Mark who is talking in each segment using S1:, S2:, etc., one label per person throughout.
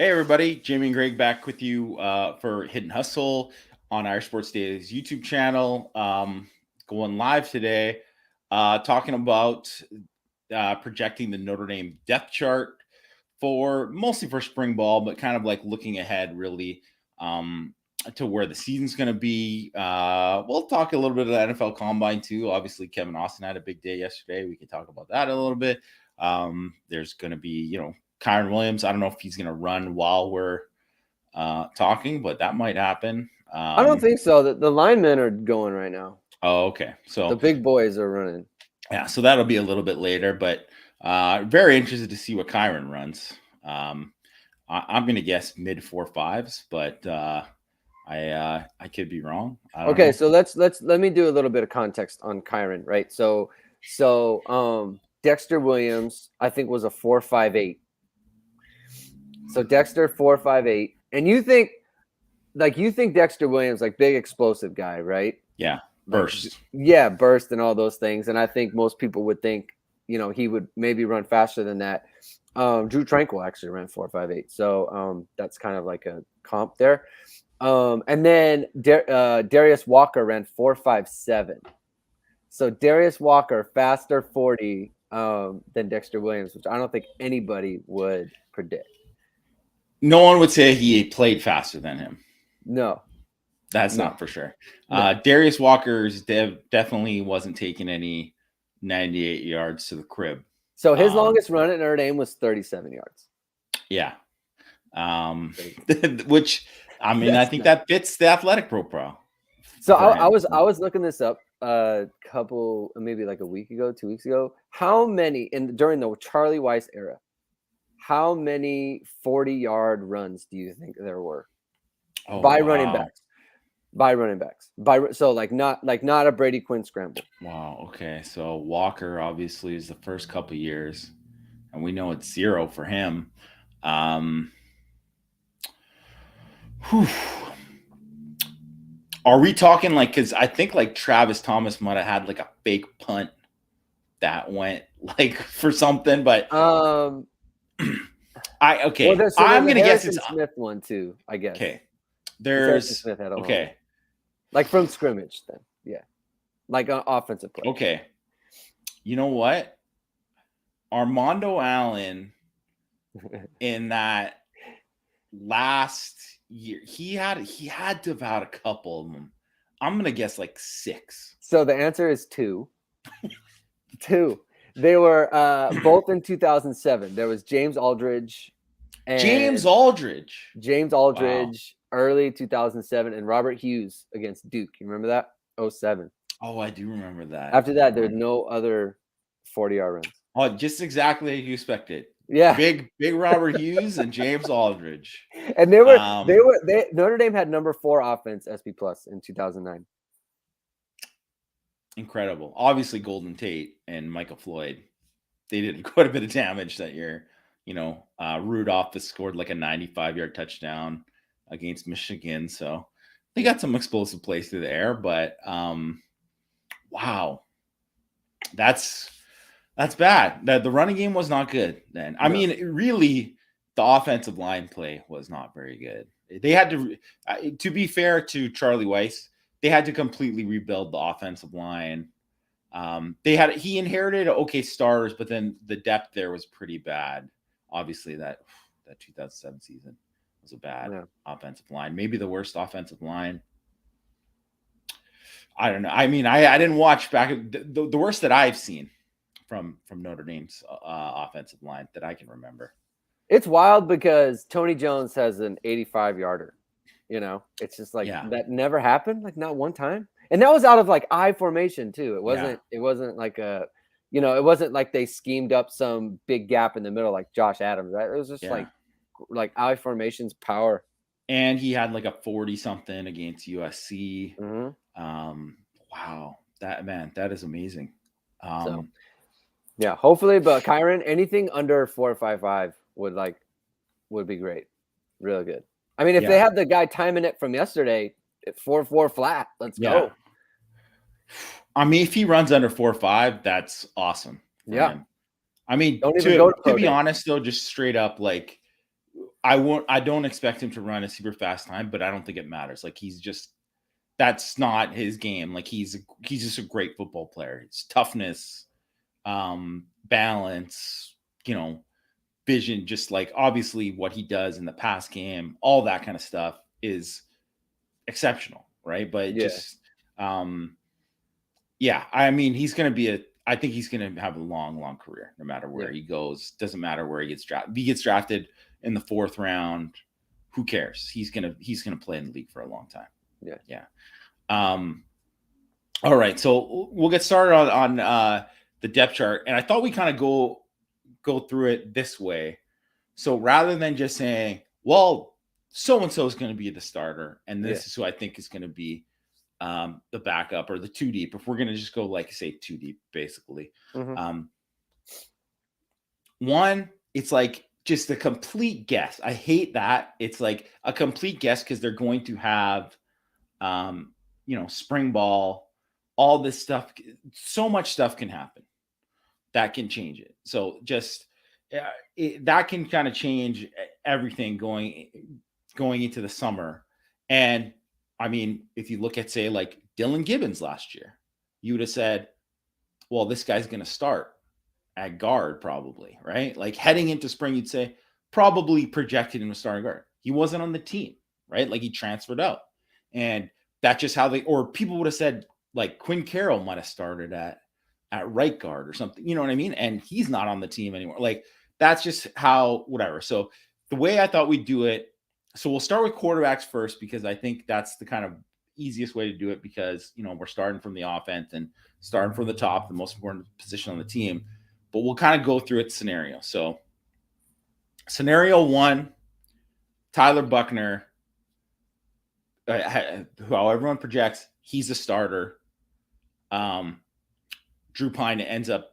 S1: Hey everybody, Jamie and Greg back with you for Hidden Hustle on our Sports Days YouTube channel. Going live today, talking about projecting the Notre Dame depth chart mostly for spring ball, but kind of like looking ahead really to where the season's going to be. We'll talk a little bit of the NFL Combine too. Obviously, Kevin Austin had a big day yesterday. We can talk about that a little bit. There's going to be, Kyren Williams. I don't know if he's going to run while we're talking, but that might happen.
S2: I don't think so. The linemen are going right now.
S1: Oh, okay. So
S2: the big boys are running.
S1: Yeah, so that'll be a little bit later, but very interested to see what Kyren runs. I'm going to guess mid 4.5s, but I could be wrong.
S2: Okay,
S1: know.
S2: so let me do a little bit of context on Kyren, right? So Dexter Williams, I think, was a 4.58. So Dexter 4.58, and you think Dexter Williams, like big explosive guy, right?
S1: Yeah, burst.
S2: Burst and all those things. And I think most people would think, he would maybe run faster than that. Drew Tranquil actually ran 4.58, so that's kind of like a comp there. And then Darius Walker ran 4.57. So Darius Walker faster 40 than Dexter Williams, which I don't think anybody would predict.
S1: No one would say he played faster than him.
S2: No.
S1: That's not for sure. No. Darius Walker's definitely wasn't taking any 98 yards to the crib.
S2: So his longest run at Notre Dame was 37 yards.
S1: Yeah. Which, I mean, I think that fits the athletic profile.
S2: So I was looking this up maybe like a week ago, 2 weeks ago. How many during the Charlie Weiss era? How many 40-yard runs do you think there were by running backs? So not a Brady Quinn scramble.
S1: Wow. Okay. So Walker obviously is the first couple of years, and we know it's 0 for him. Are we talking because I think Travis Thomas might have had a fake punt that went for something, but
S2: Well,
S1: I'm gonna guess it's
S2: Smith one too. I guess.
S1: Okay. There's Smith had
S2: from scrimmage then. Yeah. An offensive play.
S1: Okay. You know what? Armando Allen in that last year, he had to have had a couple of them. I'm gonna guess 6.
S2: So the answer is 2. 2. They were both in 2007. There was James Aldridge,
S1: wow.
S2: Early 2007, and Robert Hughes against Duke. You remember that? 07.
S1: Oh, I do remember that.
S2: After that, there's no other 40-yard runs.
S1: Oh, just exactly as you expected.
S2: Yeah,
S1: big Robert Hughes and James Aldridge.
S2: And Notre Dame had number 4 offense SP plus in 2009.
S1: Incredible. Obviously, Golden Tate and Michael Floyd, they did quite a bit of damage that year. Rudolph has scored a 95-yard touchdown against Michigan, so they got some explosive plays through the air. But wow, that's bad. The running game was not good then. I mean, really, the offensive line play was not very good. They had to be fair to Charlie Weiss, they had to completely rebuild the offensive line. He inherited okay starters, but then the depth there was pretty bad. Obviously, that 2007 season was a bad offensive line, maybe the worst offensive line. I don't know. I mean, I didn't watch back the worst that I've seen from Notre Dame's offensive line that I can remember.
S2: It's wild because Tony Jones has an 85-yarder. It's just that never happened, not one time. And that was out of I formation too. It wasn't it wasn't it wasn't like they schemed up some big gap in the middle like Josh Adams, right? It was just like I formation's power.
S1: And he had a 40-something against USC.
S2: Mm-hmm.
S1: Wow. That is amazing.
S2: Hopefully, but Kyren, anything under 4.55 would be great. Really good. I mean, if they have the guy timing it from yesterday at 4.4 flat, let's go.
S1: I mean, if he runs under 4.5, that's awesome.
S2: Yeah.
S1: I mean, to be honest, though, just straight up, I don't expect him to run a super fast time, but I don't think it matters. Like that's not his game. Like he's just a great football player. It's toughness, balance, vision, just like obviously what he does in the pass game, all that kind of stuff is exceptional, right? But yeah, I mean, I think he's going to have a long career no matter where he goes. Doesn't matter where he gets drafted. If he gets drafted in the 4th round, who cares? He's going to play in the league for a long time. Yeah. All right. So we'll get started on the depth chart. And I thought we kind of go through it this way. So rather than just saying, well, so-and-so is going to be the starter, and this is who I think is going to be the backup or the 2 deep, if we're going to just go, like, say 2 deep, basically. One, it's like just a complete guess. I hate that. It's like a complete guess because they're going to have, spring ball, all this stuff. So much stuff can happen that can change it. So just that can kind of change everything going into the summer. And I mean, if you look at, say, like Dylan Gibbons last year, you would have said, well, this guy's going to start at guard probably, right? Like heading into spring, you'd say probably projected him to start guard. He wasn't on the team, right? Like he transferred out. And that's just how or people would have said like Quinn Carroll might have started at right guard or something, you know what I mean? And he's not on the team anymore. Like that's just how, whatever. So the way I thought we'd do it, so we'll start with quarterbacks first, because I think that's the kind of easiest way to do it, because, we're starting from the offense and starting from the top, the most important position on the team, but we'll kind of go through it scenario. So scenario 1, Tyler Buckner, how everyone projects, he's a starter. Drew Pine ends up,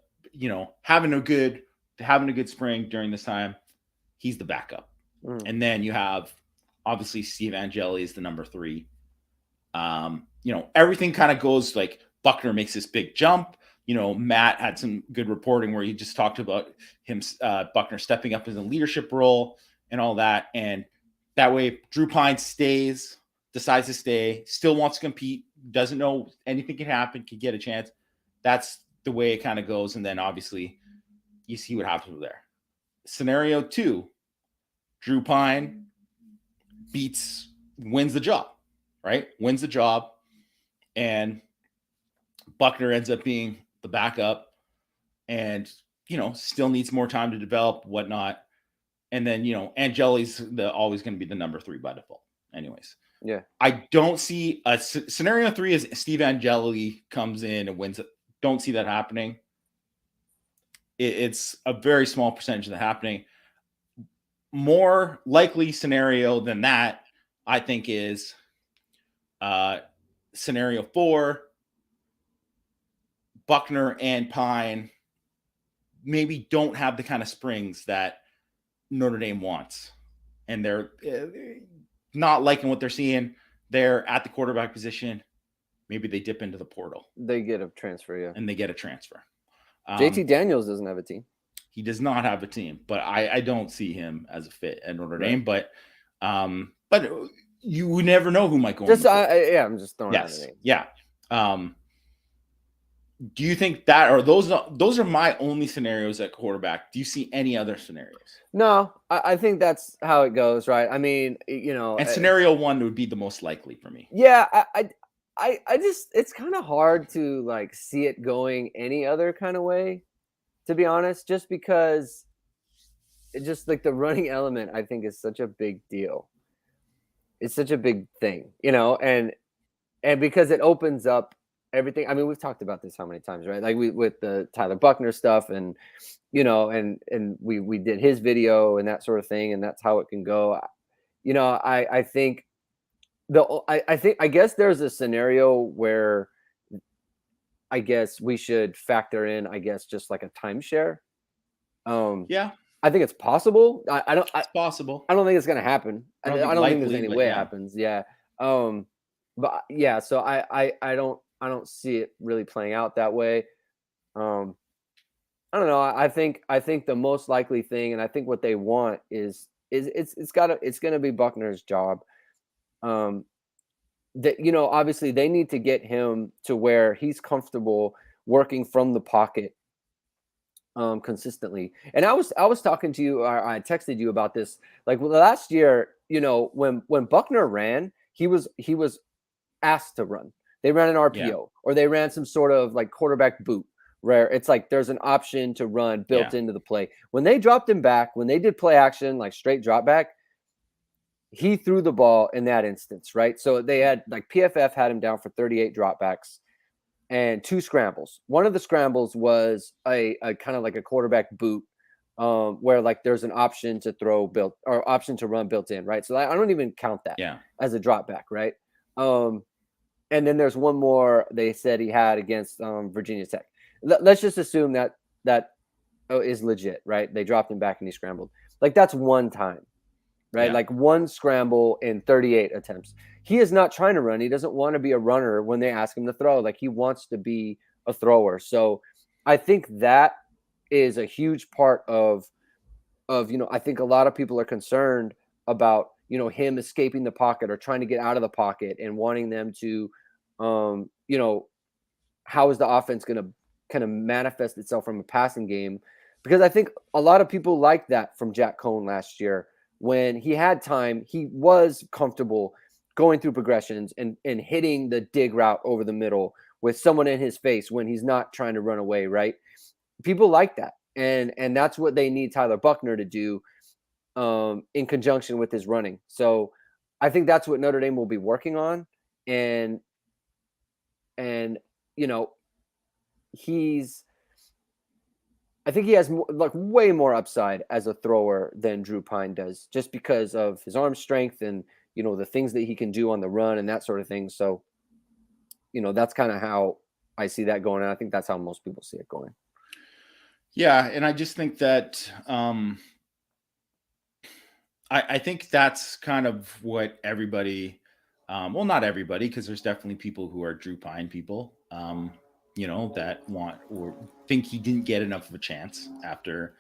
S1: having a good spring during this time. He's the backup. And then you have, obviously, Steve Angeli is the number 3. Everything kind of goes like Buckner makes this big jump. Matt had some good reporting where he just talked about him, Buckner stepping up in a leadership role and all that. And that way, Drew Pine decides to stay, still wants to compete, doesn't know anything can happen, can get a chance. That's the way it kind of goes. And then obviously you see what happens there. Scenario 2, Drew Pine wins the job, right? Wins the job. And Buckner ends up being the backup and, still needs more time to develop, whatnot. And then, Angeli's always going to be the number 3 by default anyways.
S2: Yeah.
S1: I don't see scenario 3 is Steve Angeli comes in and wins it. Don't see that happening. It's a very small percentage of that happening. More likely scenario than that, I think, is scenario 4. Buckner and Pine maybe don't have the kind of springs that Notre Dame wants, and they're not liking what they're seeing. They're at the quarterback position. Maybe they dip into the portal.
S2: They get a transfer, yeah.
S1: And they get a transfer.
S2: JT Daniels doesn't have a team.
S1: He does not have a team, but I don't see him as a fit at Notre Dame. But you never know who might go.
S2: I'm just throwing out a name.
S1: Yeah. Do you think that, or those are my only scenarios at quarterback? Do you see any other scenarios?
S2: No, I think that's how it goes, right? I mean,
S1: and scenario 1 would be the most likely for me.
S2: Yeah, I just, it's kind of hard to like see it going any other kind of way, to be honest, just because it just like the running element, I think, is such a big deal. It's such a big thing, and because it opens up everything. I mean, we've talked about this how many times, right? Like with the Tyler Buckner stuff, and and we did his video and that sort of thing, and that's how it can go. I think I guess there's a scenario where I guess we should factor in, I guess, just like a timeshare.
S1: Yeah,
S2: I think it's possible.
S1: It's possible.
S2: I don't think it's going to happen. I don't think there's any way it happens. Yeah. But yeah, so I don't see it really playing out that way. I don't know. I think the most likely thing, and I think what they want is it's going to be Buckner's job. That, you know, obviously they need to get him to where he's comfortable working from the pocket consistently. And I was talking to you, or I texted you about this. Like last year, you know, when Buckner ran, he was asked to run. They ran an RPO or they ran some sort of like quarterback boot where it's like there's an option to run built into the play. When they dropped him back, when they did play action, like straight drop back, he threw the ball in that instance, right? So they had like PFF had him down for 38 dropbacks and 2 scrambles. One of the scrambles was a kind of like a quarterback boot, where like there's an option to throw built or option to run built in, right? So I don't even count that as a drop back, right? And then there's one more they said he had against Virginia Tech. Let's just assume that is legit, right? They dropped him back and he scrambled. Like that's one time, right? Like one scramble in 38 attempts. He is not trying to run. He doesn't want to be a runner when they ask him to throw. Like he wants to be a thrower. So I think that is a huge part of, you know, I think a lot of people are concerned about, you know, him escaping the pocket or trying to get out of the pocket and wanting them to, you know, how is the offense going to kind of manifest itself from a passing game? Because I think a lot of people like that from Jack Cohn last year. When he had time, he was comfortable going through progressions and hitting the dig route over the middle with someone in his face when he's not trying to run away, right? People like that. And that's what they need Tyler Buckner to do in conjunction with his running. So I think that's what Notre Dame will be working on. And you know, I think he has like way more upside as a thrower than Drew Pine does, just because of his arm strength and, you know, the things that he can do on the run and that sort of thing. So, you know, that's kind of how I see that going. And I think that's how most people see it going.
S1: Yeah. And I just think that, I think that's kind of what everybody, well, not everybody, because there's definitely people who are Drew Pine people, you know, that want or think he didn't get enough of a chance after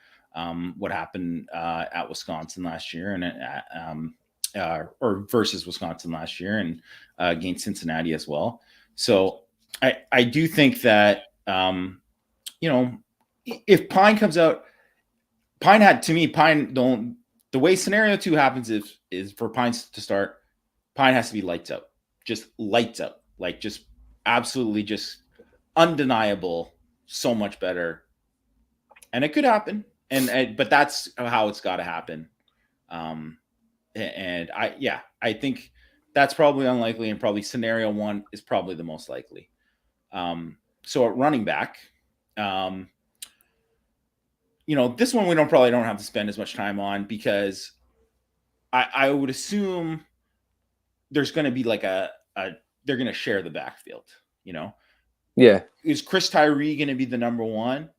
S1: what happened at Wisconsin last year and or versus Wisconsin last year and against Cincinnati as well. So I do think that, you know, if Pine comes out, the way scenario 2 happens is for Pine to start. Pine has to be lights out, just lights out, like just absolutely just undeniable, so much better. And it could happen. But that's how it's got to happen. And I think that's probably unlikely, and probably scenario 1 is probably the most likely. So at running back, you know, this one we probably don't have to spend as much time on, because I would assume there's going to be like they're going to share the backfield, you know?
S2: Yeah.
S1: Is Chris Tyree going to be the number 1?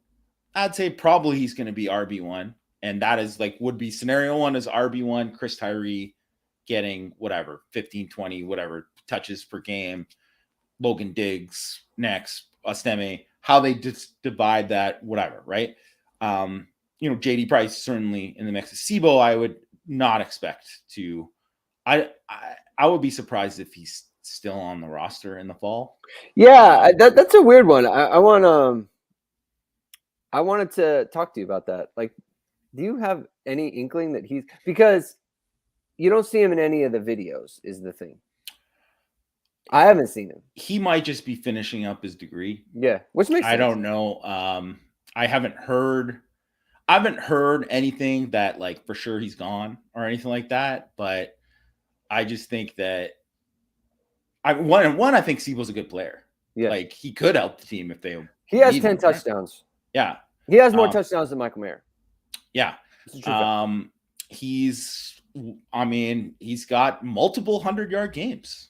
S1: I'd say probably he's going to be RB1. And that is like, would be scenario 1 is RB1, Chris Tyree getting whatever, 15, 20, whatever touches per game. Logan Diggs next, Osteme, how they divide that, whatever, right? You know, JD Price certainly in the mix. Sibo, I would not expect to. I would be surprised if he's still on the roster in the fall.
S2: Yeah, that's a weird one. I wanted to talk to you about that. Like, do you have any inkling that because you don't see him in any of the videos is the thing. I haven't seen him.
S1: He might just be finishing up his degree.
S2: Yeah, which makes sense.
S1: I don't know. I haven't heard anything that like for sure he's gone or anything like that. But I just think that I think Siebo's a good player. Yeah, like he could help the team if they.
S2: He has 10 touchdowns.
S1: Yeah,
S2: he has more touchdowns than Michael Mayer.
S1: Yeah, he's got multiple 100-yard games.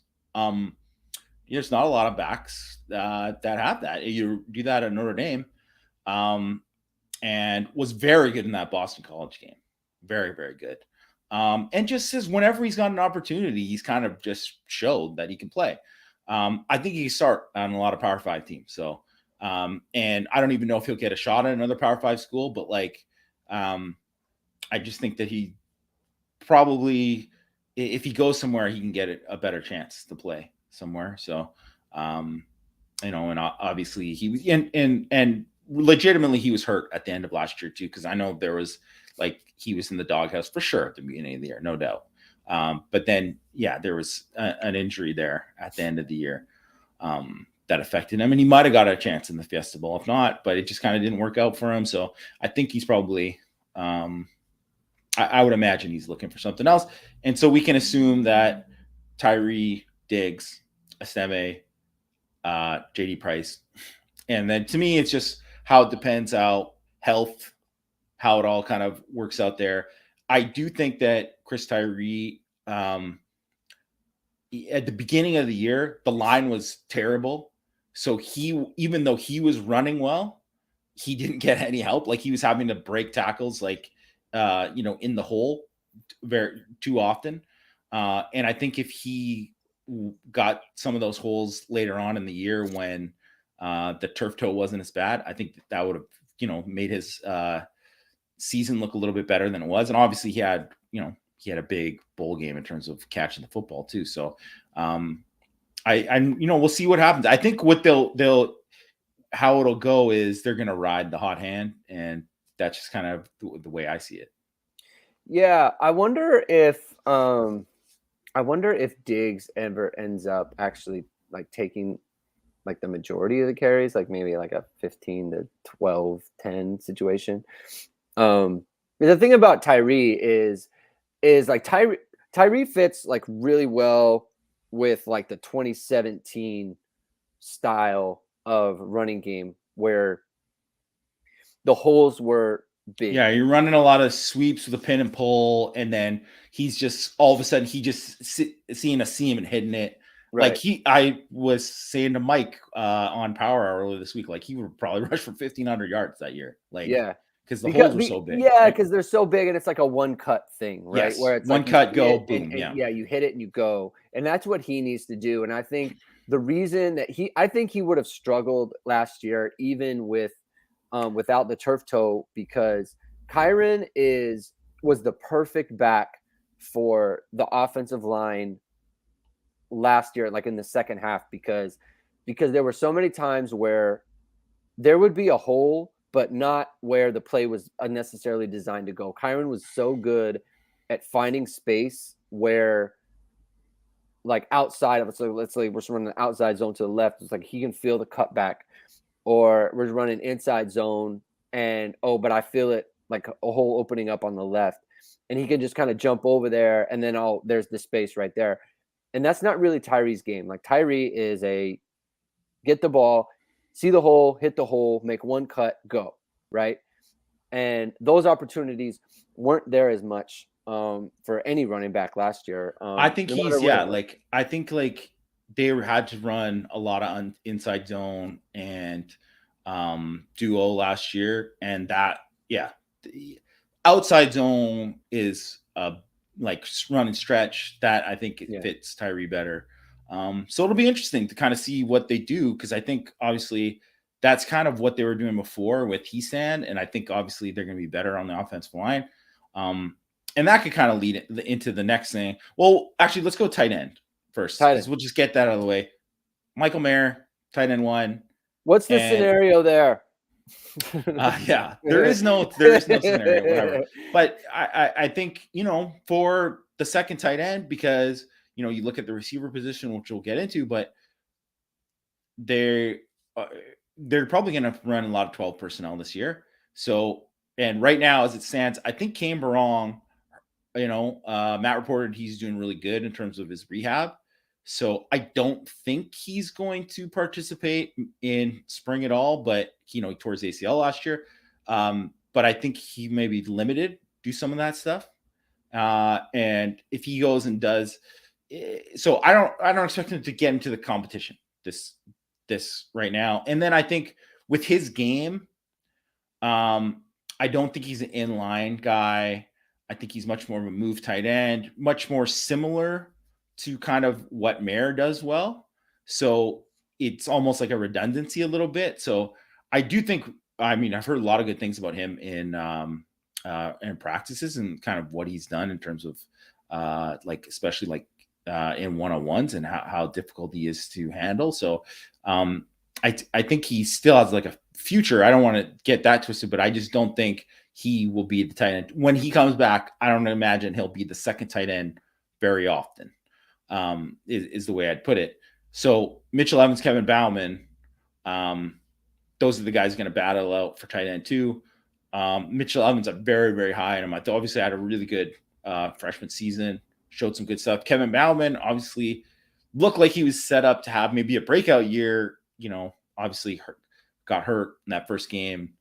S1: There's not a lot of backs that have that. You do that at Notre Dame, and was very good in that Boston College game. Very, very good. And just says whenever he's got an opportunity, he's kind of just showed that he can play. I think he can start on a lot of Power 5 teams. So, and I don't even know if he'll get a shot at another Power 5 school, but like, I just think that he probably if he goes somewhere, he can get a better chance to play somewhere. So, and obviously he was and legitimately he was hurt at the end of last year too, because I know there was he was in the doghouse for sure at the beginning of the year, no doubt. But then there was an injury there at the end of the year that affected him, and he might have got a chance in the Fiesta Bowl if not, but it just kind of didn't work out for him. So I think he's probably I would imagine he's looking for something else. And so we can assume that Tyree, Diggs, Esteme, JD Price. And then to me, it's just how it depends how health, how it all kind of works out there. I do think that Chris Tyree, at the beginning of the year, the line was terrible. So even though he was running well, he didn't get any help. Like he was having to break tackles in the hole very too often. And I think if he got some of those holes later on in the year when the turf toe wasn't as bad, I think that would have, made his season look a little bit better than it was. And obviously he had a big bowl game in terms of catching the football too. So we'll see what happens. I think what how it'll go is they're going to ride the hot hand, and that's just kind of the way I see it.
S2: Yeah, I wonder if Diggs ever ends up actually taking the majority of the carries, maybe a 15 to 12, 10 situation. The thing about Tyree is Tyree fits really well with the 2017 style of running game where the holes were big.
S1: Yeah, you're running a lot of sweeps with a pin and pull, and then he's just all of a sudden seeing a seam and hitting it. Right. I was saying to Mike on Power Hour earlier this week, he would probably rush for 1,500 yards that year. Because the holes were so big.
S2: Yeah, because they're so big, and it's like a one cut thing, right?
S1: Yes.
S2: Where it's
S1: one cut, go, boom.
S2: Yeah, you hit it and you go, and that's what he needs to do. And I think the reason that he would have struggled last year, even without the turf toe, because Kyren was the perfect back for the offensive line last year, in the second half, because there were so many times where there would be a hole, but not where the play was unnecessarily designed to go. Kyren was so good at finding space where, outside of it. So let's say we're running the outside zone to the left. It's he can feel the cutback, or we're running inside zone but I feel it a hole opening up on the left, and he can just kind of jump over there, and then there's the space right there. And that's not really Tyree's game. Tyree is a get the ball, see the hole, hit the hole, make one cut, go, right? And those opportunities weren't there as much for any running back last year.
S1: I think I think they had to run a lot of inside zone and duo last year, and that the outside zone is run and stretch that I think it fits Tyree better. So it'll be interesting to kind of see what they do, because I think obviously that's kind of what they were doing before with Heastand, and I think obviously they're going to be better on the offensive line. And that could kind of lead into the next thing. Well, actually, let's go tight end first, because we'll just get that out of the way. Michael Mayer, tight end 1.
S2: What's the scenario there?
S1: There is no scenario, whatever. But I think, for the second tight end, because, you look at the receiver position, which we'll get into, but they're probably going to run a lot of 12 personnel this year. So, and right now, as it stands, I think Kane Barong, Matt reported he's doing really good in terms of his rehab. So I don't think he's going to participate in spring at all, but he tore his ACL last year. But I think he may be limited, do some of that stuff. And if he goes and does, so I don't expect him to get into the competition this right now. And then I think with his game, I don't think he's an inline guy. I think he's much more of a move tight end, much more similar to kind of what Mayer does well. So it's almost like a redundancy a little bit. So I do think, I've heard a lot of good things about him in and practices and kind of what he's done in terms of like especially like in one-on-ones and how difficult he is to handle. So I think he still has like a future. I don't want to get that twisted, but I just don't think he will be the tight end when he comes back. I don't imagine he'll be the second tight end very often. Is the way I'd put it. So Mitchell Evans, Kevin Bauman, those are the guys going to battle out for tight end too. Mitchell Evans, I'm very, very high on him. Obviously had a really good freshman season, showed some good stuff. Kevin Bauman obviously looked like he was set up to have maybe a breakout year. Obviously got hurt in that first game,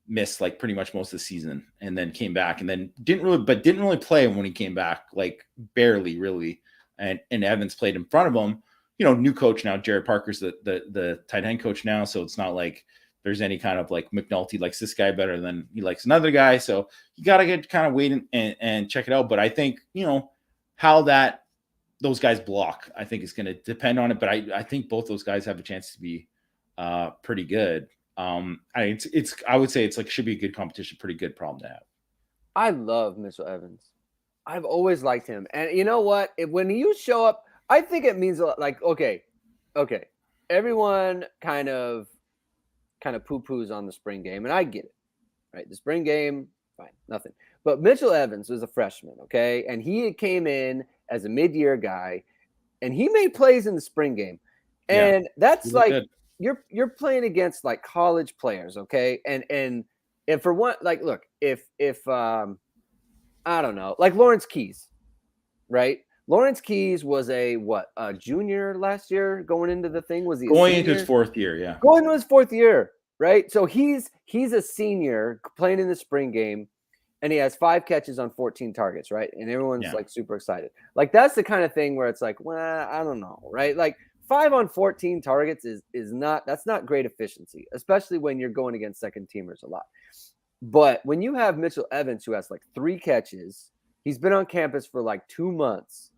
S1: missed like pretty much most of the season, and then came back and then didn't really play when he came back, like barely really. And Evans played in front of him. New coach now. Jared Parker's the tight end coach now, so it's not like there's any kind of like McNulty likes this guy better than he likes another guy. So you got to get kind of wait and check it out. But I think, how those guys block, I think is going to depend on it. But I think both those guys have a chance to be pretty good. I would say it's like, should be a good competition, pretty good problem to have.
S2: I love Mitchell Evans. I've always liked him. And you know what? When you show up, I think it means a lot. Like, okay. Everyone kind of poo-poos on the spring game, and I get it, right? The spring game, fine, nothing. But Mitchell Evans was a freshman, okay? And he came in as a mid-year guy, and he made plays in the spring game. And that's like good. You're playing against like college players, okay? And for one, like, look, if I don't know, like Lawrence Keys, right? Lawrence Keys was a junior last year going into the thing? Was he
S1: going into his fourth year? Yeah.
S2: Going into his fourth year, right? So he's a senior playing in the spring game, and he has 5 catches on 14 targets, right? And everyone's like super excited. Like that's the kind of thing where it's like, well, I don't know, right? Like 5 on 14 targets is that's not great efficiency, especially when you're going against second teamers a lot. But when you have Mitchell Evans, who has like 3 catches, he's been on campus for like 2 months,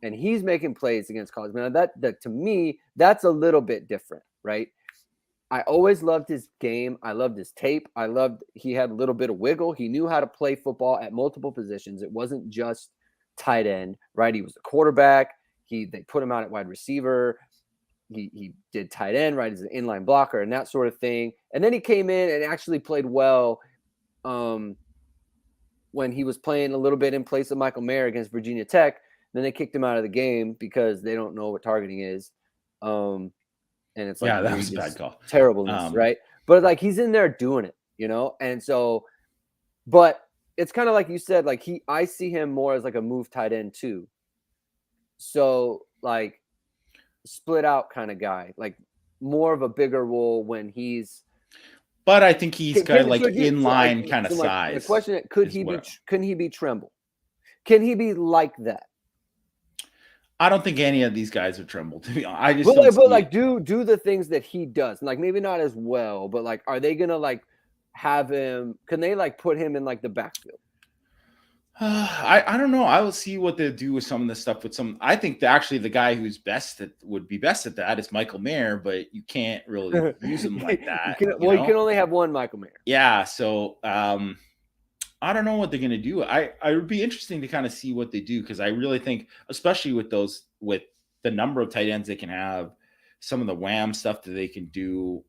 S2: and he's making plays against college. Now that to me, that's a little bit different, right? I always loved his game. I loved his tape. He had a little bit of wiggle. He knew how to play football at multiple positions. It wasn't just tight end, right? He was a quarterback. They put him out at wide receiver. He did tight end, right, as an inline blocker and that sort of thing. And then he came in and actually played well when he was playing a little bit in place of Michael Mayer against Virginia Tech. Then they kicked him out of the game because they don't know what targeting is. And it's like,
S1: that was a bad call.
S2: Terribleness, right? But like he's in there doing it, And so, but it's kind of like you said, like I see him more as like a move tight end too. So like split out kind of guy, like more of a bigger role when he's.
S1: But I think he's got like inline kind of size.
S2: The question: Can he be Tremble? Can he be like that?
S1: I don't think any of these guys are Tremble. To be honest, I just.
S2: But like, do the things that he does. Like maybe not as well, but like, are they gonna like have him? Can they like put him in like the backfield?
S1: I don't know. I will see what they do with some of this stuff. I think actually the guy who's would be best at that is Michael Mayer, but you can't really use him like that.
S2: You can only have one Michael Mayer.
S1: Yeah. So I don't know what they're going to do. I would be interesting to kind of see what they do, because I really think, especially with the number of tight ends they can have, some of the wham stuff that they can do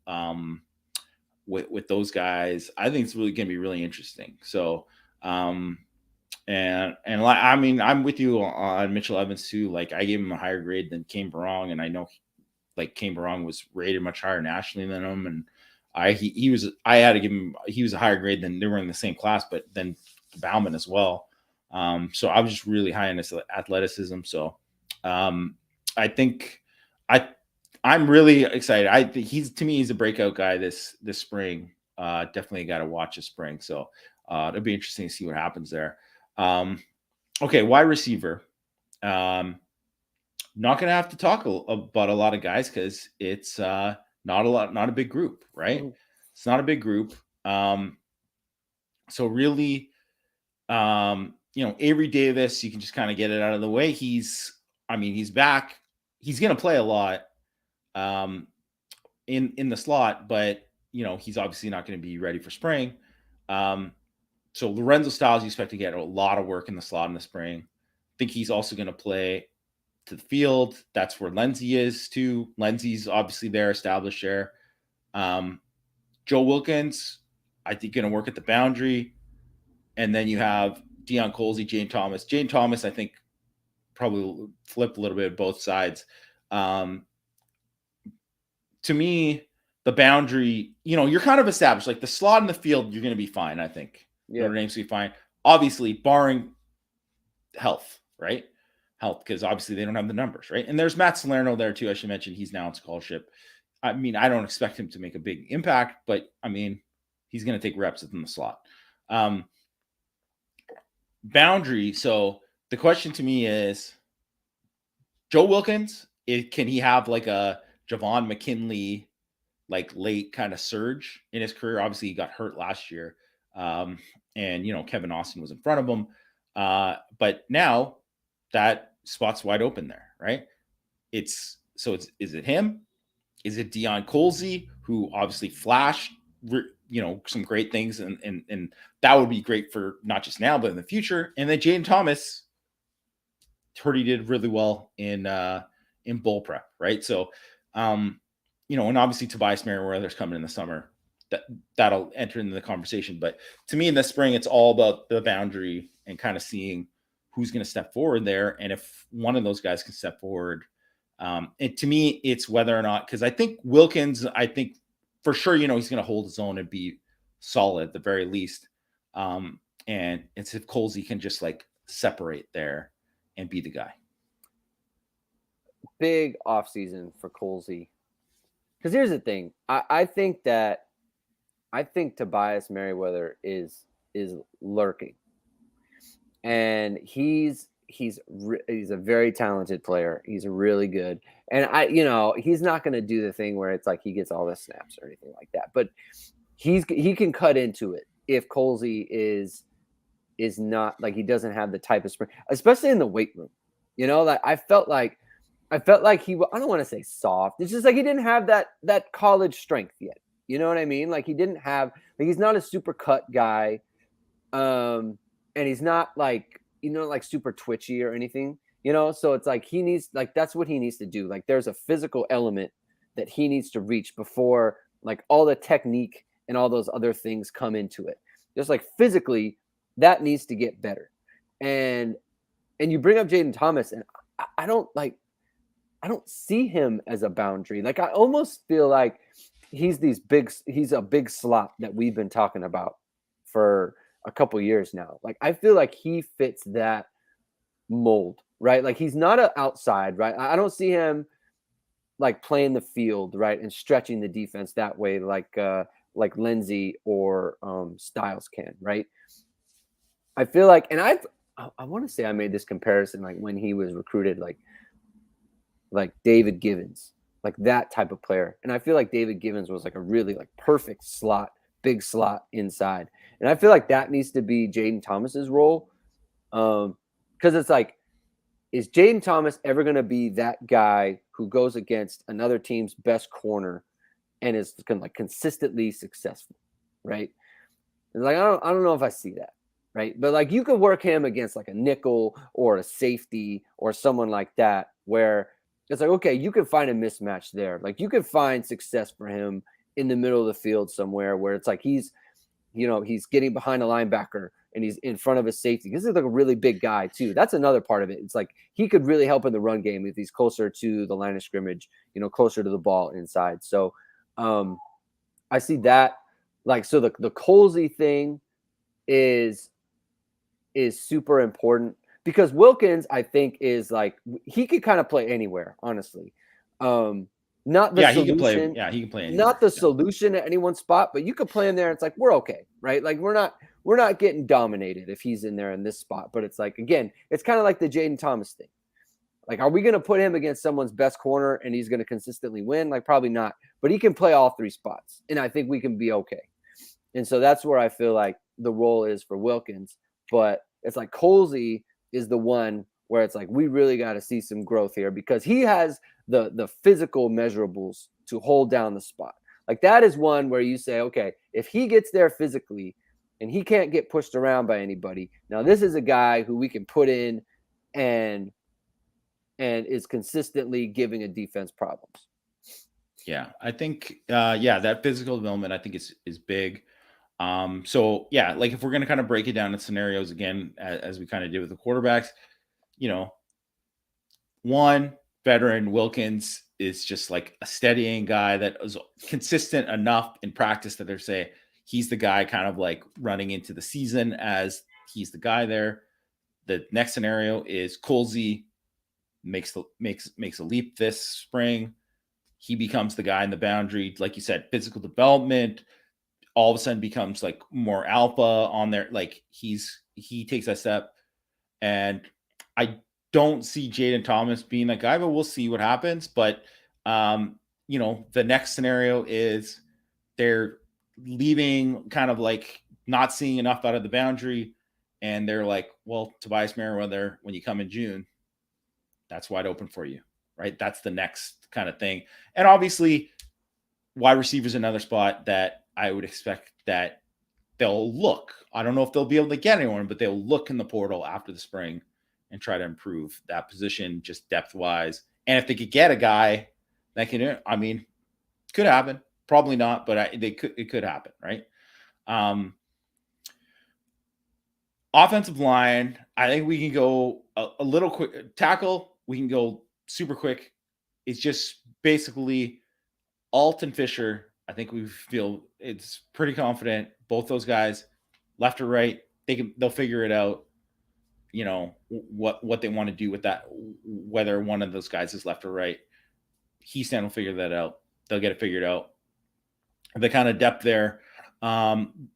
S1: with those guys, I think it's really going to be really interesting. So. And I mean, I'm with you on Mitchell Evans too. Like I gave him a higher grade than Kane Barong, and I know like Kane Barong was rated much higher nationally than him, and he was a higher grade than they were in the same class, but then Bauman as well. So I was just really high in his athleticism. So I think I'm really excited. I think he's a breakout guy this spring. Definitely got to watch this spring. So it'll be interesting to see what happens there. Okay, wide receiver. Not going to have to talk about a lot of guys because it's not a big group, right? It's not a big group. So really, Avery Davis, you can just kind of get it out of the way. He's back. He's going to play a lot in the slot, but he's obviously not going to be ready for spring. So Lorenzo Styles, you expect to get a lot of work in the slot in the spring. I think he's also going to play to the field. That's where Lindsey is too. Lindsey's obviously there, established there. Joe Wilkins, I think, going to work at the boundary. And then you have Deion Colsey, Jaden Thomas. Jaden Thomas, I think, probably flip a little bit both sides. To me, the boundary, you're kind of established. Like the slot in the field, you're going to be fine, I think. Yeah. Notre Dame's going to be fine. Obviously, barring health, right? Health, because obviously they don't have the numbers, right? And there's Matt Salerno there too. I should mention he's now on scholarship. I mean, I don't expect him to make a big impact, but I mean, he's going to take reps within the slot. Boundary. So the question to me is, Joe Wilkins, can he have like a Javon McKinley, like late kind of surge in his career? Obviously, he got hurt last year. And, Kevin Austin was in front of him. But now that spot's wide open there, right? Is it him? Is it Deion Colsey, who obviously flashed, some great things, and that would be great for not just now, but in the future. And then Jaden Thomas, heard he did really well in bowl prep, right? So, and obviously Tobias Merriweather's coming in the summer. That'll enter into the conversation. But to me, in the spring, it's all about the boundary and kind of seeing who's going to step forward there, and if one of those guys can step forward. And to me, it's whether or not, because I think Wilkins, for sure, he's going to hold his own and be solid at the very least. And it's if Colsey can just like separate there and be the guy.
S2: Big offseason for Colsey. Because here's the thing. I think Tobias Merriweather is lurking. And he's a very talented player. He's really good. And he's not going to do the thing where it's like he gets all the snaps or anything like that. But he can cut into it if Colsey is not, like, he doesn't have the type of spring, especially in the weight room. Like I felt like he, I don't want to say soft. It's just like he didn't have that college strength yet. You know what I mean? Like he didn't have, like, he's not a super cut guy. And he's not like, like super twitchy or anything, so it's like he needs, like, that's what he needs to do. Like there's a physical element that he needs to reach before like all the technique and all those other things come into it. Just like physically that needs to get better. And you bring up Jaden Thomas, and I don't see him as a boundary. Like I almost feel like he's a big slot that we've been talking about for a couple years now. Like I feel like he fits that mold, right? Like he's not an outside, right? I don't see him like playing the field, right, and stretching the defense that way, like Lindsey or Styles can, right? I feel like, and I want to say I made this comparison like when he was recruited, like David Givens, like that type of player. And I feel like David Givens was like a really like perfect slot, big slot inside. And I feel like that needs to be Jaden Thomas's role. Because it's like, is Jaden Thomas ever going to be that guy who goes against another team's best corner and is like consistently successful, right? And like, I don't know if I see that, right? But like you could work him against like a nickel or a safety or someone like that, where it's like, okay, you can find a mismatch there. Like you can find success for him in the middle of the field somewhere where it's like he's getting behind a linebacker and he's in front of a safety. This is like a really big guy too. That's another part of it. It's like he could really help in the run game if he's closer to the line of scrimmage, closer to the ball inside. So I see that. Like, so the Colsey thing is super important, because Wilkins, I think, is like, he could kind of play anywhere, honestly. Not the solution.
S1: He can play anywhere.
S2: Not the solution at any one spot, but you could play in there. It's like, we're okay, right? Like we're not getting dominated if he's in there in this spot. But it's like, again, it's kind of like the Jaden Thomas thing. Like, are we going to put him against someone's best corner and he's going to consistently win? Like, probably not. But he can play all three spots, and I think we can be okay. And so that's where I feel like the role is for Wilkins. But it's like Colsey is the one where it's like, we really got to see some growth here, because he has the physical measurables to hold down the spot. Like that is one where you say, okay, if he gets there physically and he can't get pushed around by anybody. Now, this is a guy who we can put in and is consistently giving a defense problems.
S1: Yeah, I think that physical development I think is big. So yeah, like if we're gonna kind of break it down in scenarios again, as we kind of did with the quarterbacks, you know, one veteran Wilkins is just like a steadying guy that is consistent enough in practice that they say he's the guy kind of like running into the season as he's the guy there. The next scenario is Colsey makes a leap this spring. He becomes the guy in the boundary, like you said, physical development. All of a sudden becomes like more alpha on there. Like he takes that step, and I don't see Jaden Thomas being that guy, but we'll see what happens. But the next scenario is they're leaving, kind of like not seeing enough out of the boundary, and they're like, well, Tobias Merriweather, when you come in June, that's wide open for you, right? That's the next kind of thing. And obviously, wide receiver is another spot that I would expect that they'll look. I don't know if they'll be able to get anyone, but they'll look in the portal after the spring and try to improve that position just depth wise. And if they could get a guy that can, I mean, could happen. Probably not, but it could happen, right? Offensive line, I think we can go a little quick. Tackle, we can go super quick. It's just basically Alt and Fisher. I think we feel it's pretty confident. Both those guys, left or right, they'll figure it out. You know what they want to do with that. Whether one of those guys is left or right, Heaston will figure that out. They'll get it figured out. The kind of depth there. I'm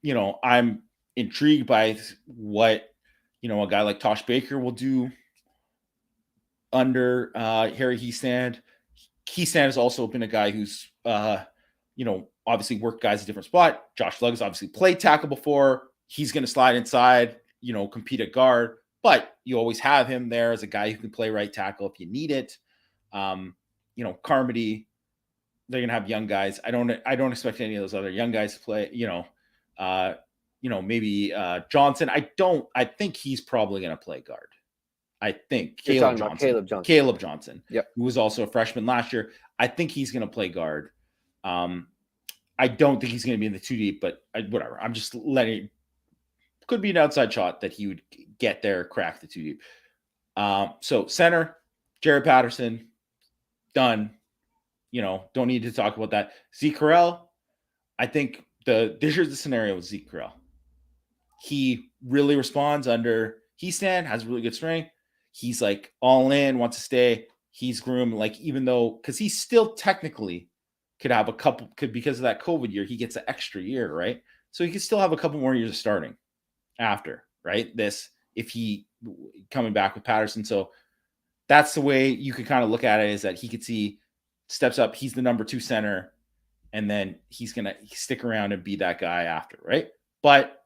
S1: intrigued by what a guy like Tosh Baker will do under Harry Heastand. Heastand has also been a guy who's obviously worked guys a different spot. Josh Lugg has obviously played tackle before. He's going to slide inside, compete at guard, but you always have him there as a guy who can play right tackle if you need it. Carmody, they're going to have young guys. I don't expect any of those other young guys to play, maybe Johnson. I think he's probably going to play guard. I think Caleb Johnson,
S2: yep,
S1: who was also a freshman last year. I think he's going to play guard. I don't think he's going to be in the 2 deep, but whatever. I'm just letting. Could be an outside shot that he would get there, crack the 2 deep. So center, Jared Patterson, done. Don't need to talk about that. Zeke Correll, I think here's the scenario with Zeke Correll. He really responds under Heastand, has really good strength. He's like all in, wants to stay. He's groomed, like, even though, because he still technically could have because of that COVID year, he gets an extra year, right? So he could still have a couple more years of starting after, right? If he coming back with Patterson. So that's the way you could kind of look at it, is that he could see steps up. He's the number 2 center, and then he's going to stick around and be that guy after, right? But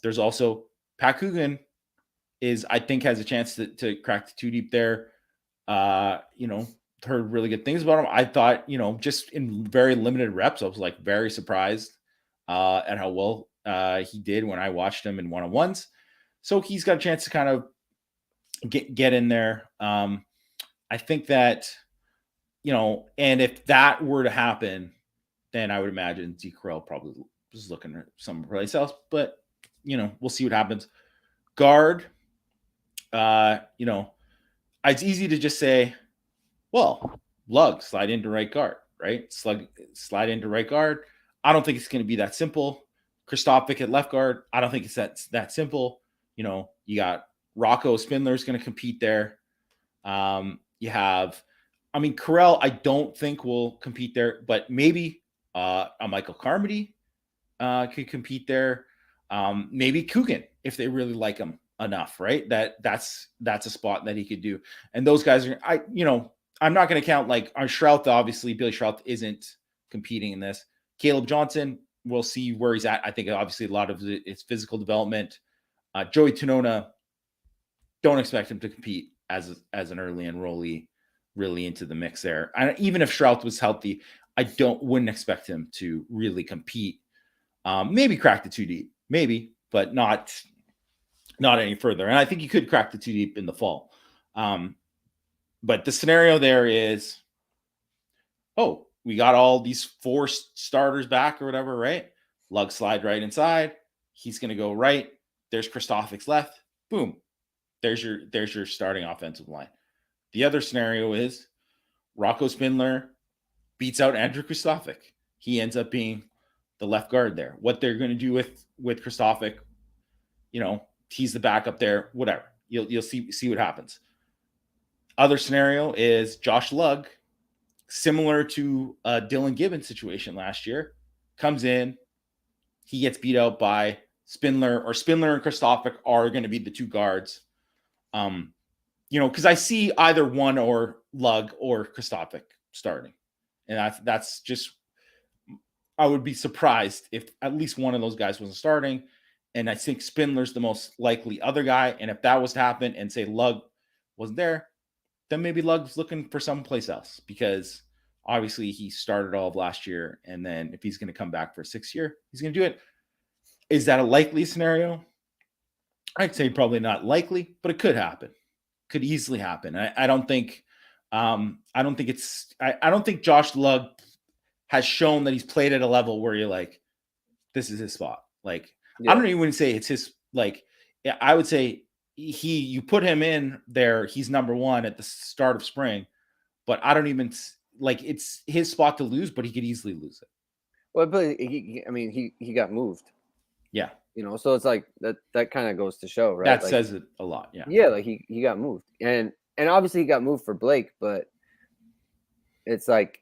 S1: there's also Pat Coogan I think has a chance to crack the 2 deep there. Heard really good things about him. I thought, just in very limited reps, I was like very surprised at how well he did when I watched him in one-on-ones. So he's got a chance to kind of get in there. I think that, and if that were to happen, then I would imagine Zeke Correll probably was looking at someplace else, but we'll see what happens. Guard, it's easy to just say, well, Lugg, slide into right guard, right? Slide into right guard. I don't think it's going to be that simple. Kristofik at left guard, I don't think it's that simple. You got Rocco Spindler's going to compete there. You have, Correll, I don't think will compete there, but maybe a Michael Carmody could compete there. Maybe Coogan, if they really like him enough, right? That's a spot that he could do. And those guys are, I'm not going to count like on Shrouth. Obviously, Billy Shrouth isn't competing in this. Caleb Johnson, we'll see where he's at. I think obviously a lot of it's physical development. Joey Tonona, don't expect him to compete as an early enrollee really into the mix there. Even if Shrouth was healthy, wouldn't expect him to really compete. Maybe crack the 2 deep, maybe, but not any further. And I think you could crack the 2 deep in the fall. But the scenario there is, oh, we got all these 4 starters back or whatever, right? Lug slide right inside. He's going to go right. There's Kristoffer's left. Boom. There's your starting offensive line. The other scenario is Rocco Spindler beats out Andrew Kristoffer. He ends up being the left guard there. What they're going to do with Kristoffer, he's the backup there, whatever. You'll see what happens. Other scenario is Josh Lugg, similar to a Dylan Gibbons situation last year, comes in, he gets beat out by Spindler, or Spindler and Kristoffer are going to be the 2 guards. Because I see either one or Lugg or Kristoffer starting. And that's just, I would be surprised if at least one of those guys wasn't starting. And I think Spindler's the most likely other guy. And if that was to happen and say Lugg wasn't there, then maybe Lugg's looking for someplace else, because obviously he started all of last year. And then if he's going to come back for a 6th year, he's going to do it. Is that a likely scenario? I'd say probably not likely, but it could happen. Could easily happen. I don't think Josh Lugg has shown that he's played at a level where you're like, this is his spot. Like, yeah. I don't even say it's his, like, I would say you put him in there, he's number 1 at the start of spring, but I don't even like, it's his spot to lose, but he could easily lose it.
S2: Well, but he got moved.
S1: Yeah.
S2: So it's like that kind of goes to show, right?
S1: That
S2: like,
S1: says it a lot. Yeah.
S2: Yeah. Like he got moved, and obviously he got moved for Blake, but it's like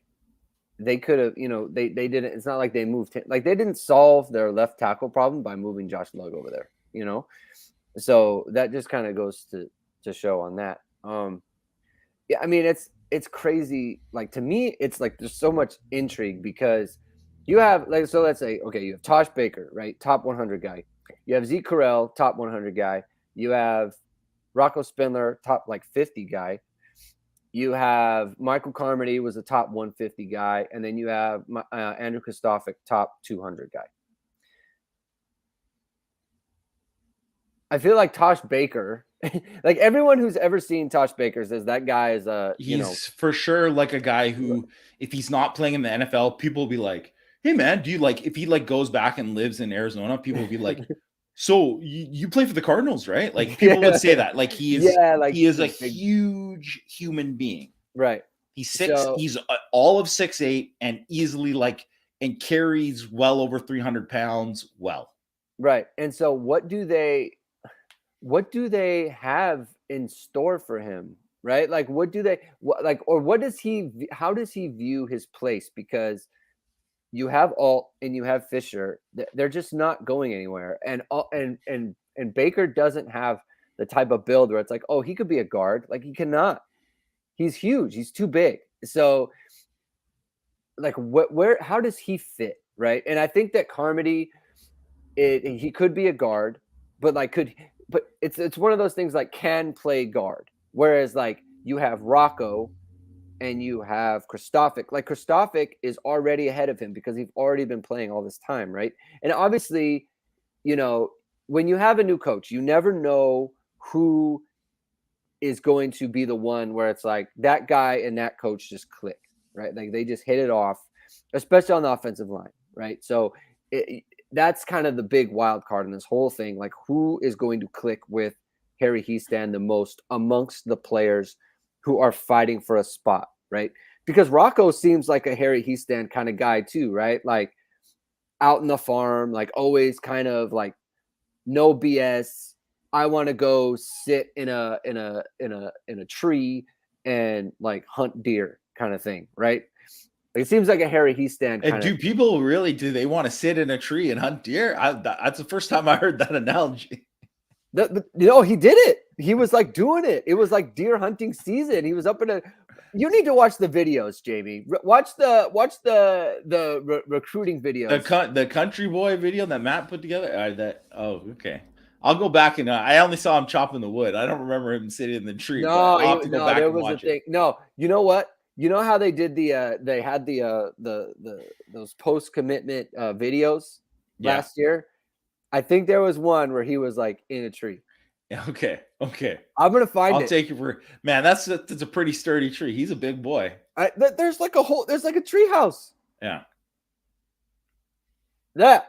S2: they could have, they didn't, it's not like they moved him. Like, they didn't solve their left tackle problem by moving Josh Lugg over there, so that just kind of goes to show on that. Yeah, I mean, it's crazy. Like, to me, it's like there's so much intrigue, because you have, like, so let's say, okay, you have Tosh Baker, right? Top 100 guy. You have Zeke Correll, top 100 guy. You have Rocco Spindler, top like 50 guy. You have Michael Carmody was a top 150 guy. And then you have Andrew Kristoffer, top 200 guy. I feel like Tosh Baker, like, everyone who's ever seen Tosh Baker says that guy is
S1: he's for sure like a guy who, if he's not playing in the NFL, people will be like, hey man, do you like, if he like goes back and lives in Arizona, people will be like, so you play for the Cardinals, right? Like, people would say that. Like, he is a huge human being.
S2: Right.
S1: He's he's all of 6'8" and easily and carries well over 300 pounds. Well,
S2: right. And so what do they have in store for him? Right. Like, how does he view his place? Because you have Alt and you have Fisher. They're just not going anywhere. And Baker doesn't have the type of build where it's like, oh, he could be a guard. Like, he cannot. He's huge. He's too big. So, like, how does he fit? Right. And I think that Carmody, he could be a guard, but it's one of those things, like, can play guard. Whereas, like, you have Rocco and you have Kristoffer. Like, Kristoffer is already ahead of him because he's already been playing all this time, right? And obviously, when you have a new coach, you never know who is going to be the one where it's like that guy and that coach just click, right? Like, they just hit it off, especially on the offensive line, right? So that's kind of the big wild card in this whole thing. Like, who is going to click with Harry Hiestand the most amongst the players who are fighting for a spot, right? Because Rocco seems like a Harry Hiestand kind of guy too, right? Like, out in the farm, like, always kind of like no BS. I want to go sit in a tree and like hunt deer kind of thing, right? Like, it seems like a Harry Hiestand.
S1: And do people really, do they want to sit in a tree and hunt deer? That's the first time I heard that analogy.
S2: He did it. He was like doing it. It was like deer hunting season. He was up in you need to watch the videos, Jamie. Watch the recruiting videos.
S1: The country boy video that Matt put together. Okay. I'll go back and I only saw him chopping the wood. I don't remember him sitting in the tree.
S2: No, there was a thing. No, you know what? You know how they did they had those post commitment videos last year. I think there was one where he was like in a tree.
S1: Okay.
S2: I'm gonna find
S1: I'll
S2: it.
S1: take it for man. That's a pretty sturdy tree. He's a big boy.
S2: There's like a tree house.
S1: Yeah.
S2: Yeah,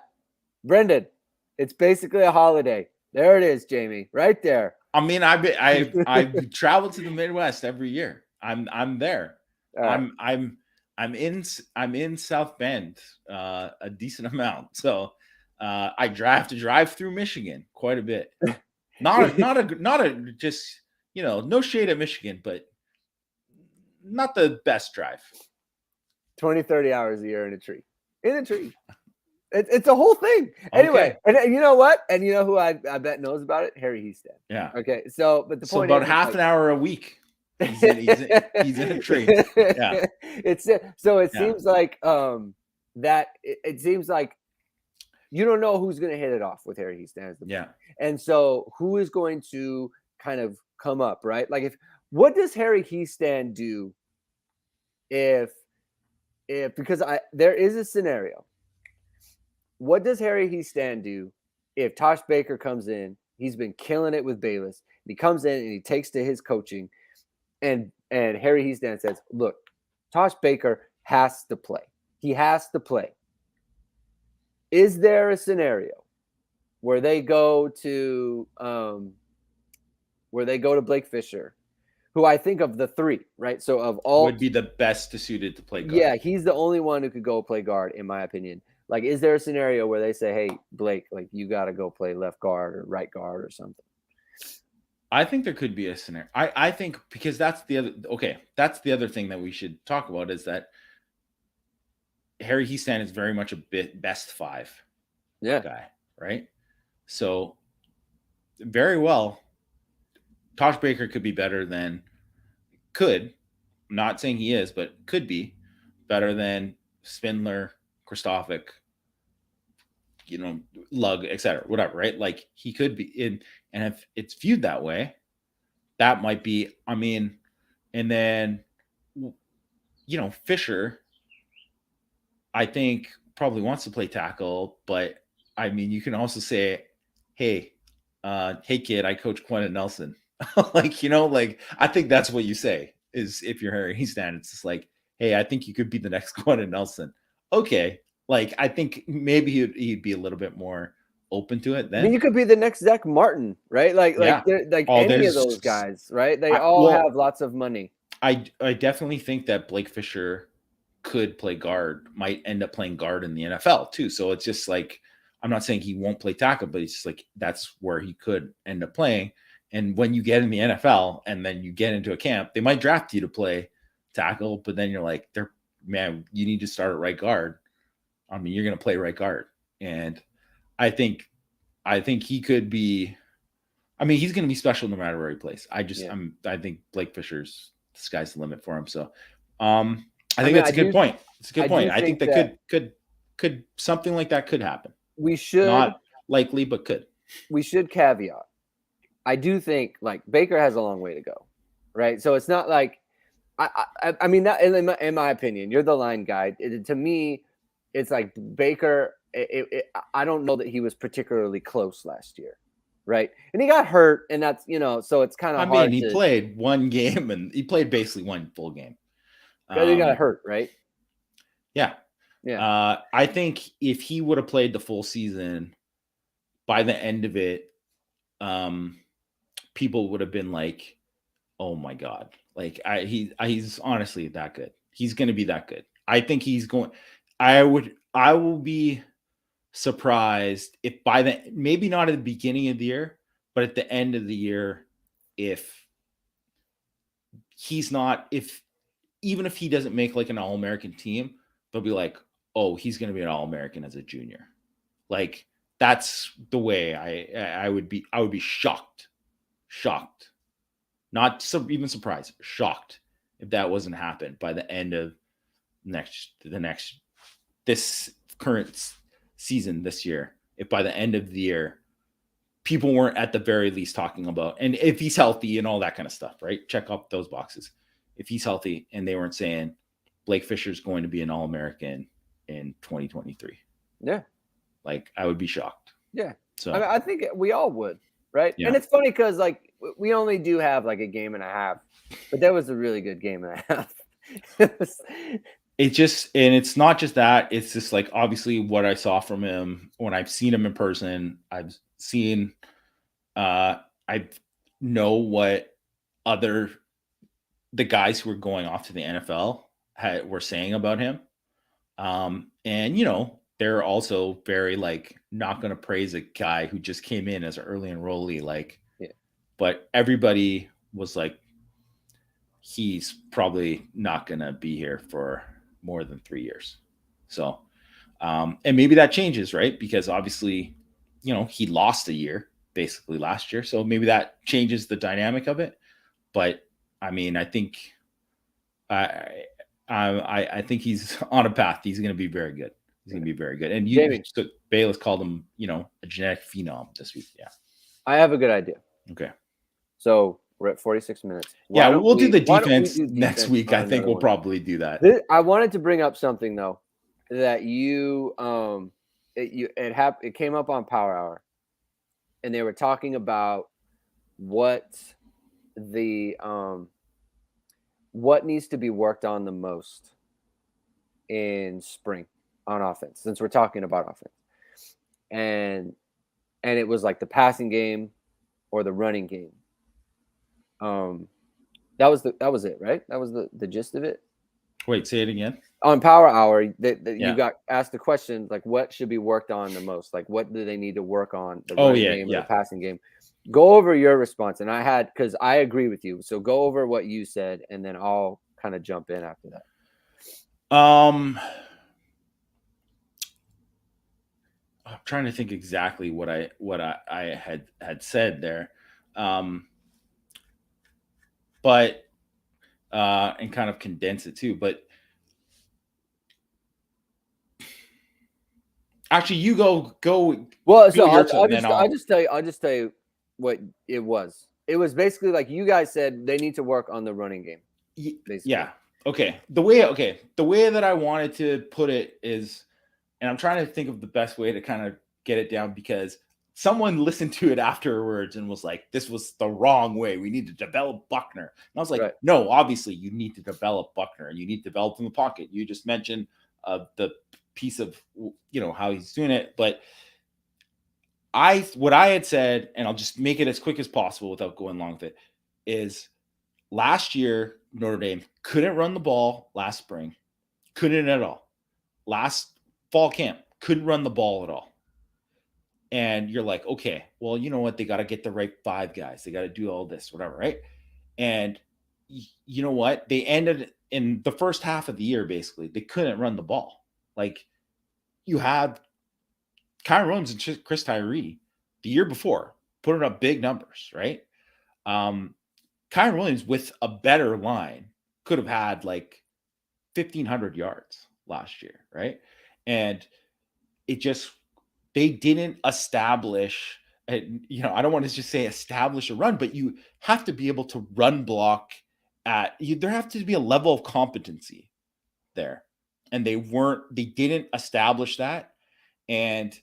S2: Brendan. It's basically a holiday. There it is, Jamie. Right there.
S1: I mean, I travel to the Midwest every year. I'm there.
S2: Right.
S1: I'm in South Bend a decent amount. So I drive through Michigan quite a bit. Not a just, no shade at Michigan, but not the best drive.
S2: 20, 30 hours a year in a tree. In a tree. It's a whole thing. Anyway,
S1: Okay.
S2: and you know what? And you know who I bet knows about it? Harry Heaston.
S1: Yeah.
S2: Okay. So, but the point
S1: about
S2: is,
S1: half an hour a week. He's in a tree. Yeah.
S2: It seems like that it seems like you don't know who's going to hit it off with Harry Heaston.
S1: Yeah.
S2: And so who is going to kind of come up, right? Like what does Harry Heaston do if because there is a scenario. What does Harry Heaston do if Tosh Baker comes in? He's been killing it with Bayless. He comes in and he takes to his coaching, and Harry Heaston says, "Look, Tosh Baker has to play. He has to play." Is there a scenario where they go to Blake Fisher, who I think of the three, right? So of all
S1: would be the best suited to play guard.
S2: Yeah, he's the only one who could go play guard, in my opinion. Like, is there a scenario where they say, "Hey, Blake, like you got to go play left guard or right guard or something"?
S1: I think there could be a scenario. I think because that's the other thing that we should talk about is that Harry Heaston is very much a best five guy, right? So very well, Tosh Baker could be better than I'm not saying he is, but could be better than Spindler, Kristofic, Lug, etc., whatever, right? Like he could be in, and if it's viewed that way, that might be. I mean, and then Fisher, I think probably wants to play tackle, but I mean, you can also say, "Hey, kid, I coach Quentin Nelson." I think that's what you say is if you're Harry Heaston, it's just like, "Hey, I think you could be the next Quentin Nelson." Okay. Like, I think maybe he'd be a little bit more open to it then.
S2: I mean, you could be the next Zach Martin, right? Like any of those guys, right? They all have lots of money.
S1: I definitely think that Blake Fisher could play guard, might end up playing guard in the NFL too. So it's just like, I'm not saying he won't play tackle, but it's just like, that's where he could end up playing. And when you get in the NFL and then you get into a camp, they might draft you to play tackle, but then you're like, man, you need to start at right guard. I mean, you're going to play right guard. And I think he could be, I mean, he's going to be special no matter where he plays. I think Blake Fisher's the sky's the limit for him. So I think that's a good point. It's a good point. I think that could something like that could happen.
S2: We should,
S1: not likely, but could.
S2: We should caveat. I do think like Baker has a long way to go, right? So it's not like, I mean, that in my opinion, you're the line guy. To me, it's like Baker. I don't know that he was particularly close last year, right? And he got hurt, and that's so it's kind of.
S1: I mean, he played one game, and he played basically one full game.
S2: But he got hurt, right?
S1: Yeah. I think if he would have played the full season, by the end of it, people would have been like, "Oh my God!" Like he's honestly that good. He's going to be that good. I think he's going. I will be surprised if maybe not at the beginning of the year, but at the end of the year, if he's not, even if he doesn't make like an All-American team, they'll be like, "Oh, he's going to be an All-American as a junior." Like that's the way I would be. I would be shocked, not even surprised, shocked if that wasn't happen by the end of this current season this year. If by the end of the year, people weren't at the very least talking about, and if he's healthy and all that kind of stuff, right? Check off those boxes. If he's healthy and they weren't saying Blake Fisher's going to be an All-American in 2023.
S2: Yeah.
S1: Like I would be shocked.
S2: Yeah.
S1: So
S2: I mean, I think we all would, right?
S1: yeah.
S2: And it's funny because like we only do have like a game and a half, but that was a really good game and a half.
S1: And it's not just that, it's just like obviously what I saw from him when I've seen him in person. I've seen I know what other the guys who were going off to the NFL were saying about him. And they're also very like not going to praise a guy who just came in as an early enrollee, like,
S2: yeah.
S1: But everybody was like, he's probably not going to be here for more than 3 years. So, and maybe that changes, right? Because obviously, he lost a year basically last year. So maybe that changes the dynamic of it. But I mean, I think I think he's on a path. He's going to be very good. He's going to be very good. And Bayless called him, a genetic phenom this week. Yeah.
S2: I have a good idea.
S1: Okay.
S2: So we're at 46 minutes.
S1: We'll do the defense next week. I think we'll probably do that.
S2: I wanted to bring up something though that it came up on Power Hour, and they were talking about what needs to be worked on the most in spring on offense, since we're talking about offense, and it was like the passing game or the running game. That was it, right? That was the gist of it.
S1: Wait, say it again.
S2: On Power Hour, you got asked the question, like, what should be worked on the most? Like, what do they need to work on? The running game or the passing game? Go over your response. And because I agree with you. So go over what you said, and then I'll kind of jump in after that.
S1: I'm trying to think exactly what I had said there. But and kind of condense it too. But actually, you go.
S2: Well, so I'll just tell you what it was. It was basically like you guys said they need to work on the running game. Basically.
S1: Yeah. Okay. The way that I wanted to put it is, and I'm trying to think of the best way to kind of get it down, because someone listened to it afterwards and was like, this was the wrong way. We need to develop Buckner. And I was like, right. No, obviously you need to develop Buckner, and you need to develop in the pocket. You just mentioned the piece of, how he's doing it. But what I had said, and I'll just make it as quick as possible without going long with it, is last year, Notre Dame couldn't run the ball last spring. Couldn't at all. Last fall camp, couldn't run the ball at all. And you're like, okay, well, you know what? They got to get the right 5 guys. They got to do all this, whatever, right? And you know what? They ended in the first half of the year, basically, they couldn't run the ball. Like, you have Kyron Williams and Chris Tyree the year before putting up big numbers, right? Kyron Williams with a better line could have had like 1,500 yards last year, right? And they didn't establish, I don't want to just say establish a run, but you have to be able to run block there have to be a level of competency there. And they didn't establish that. And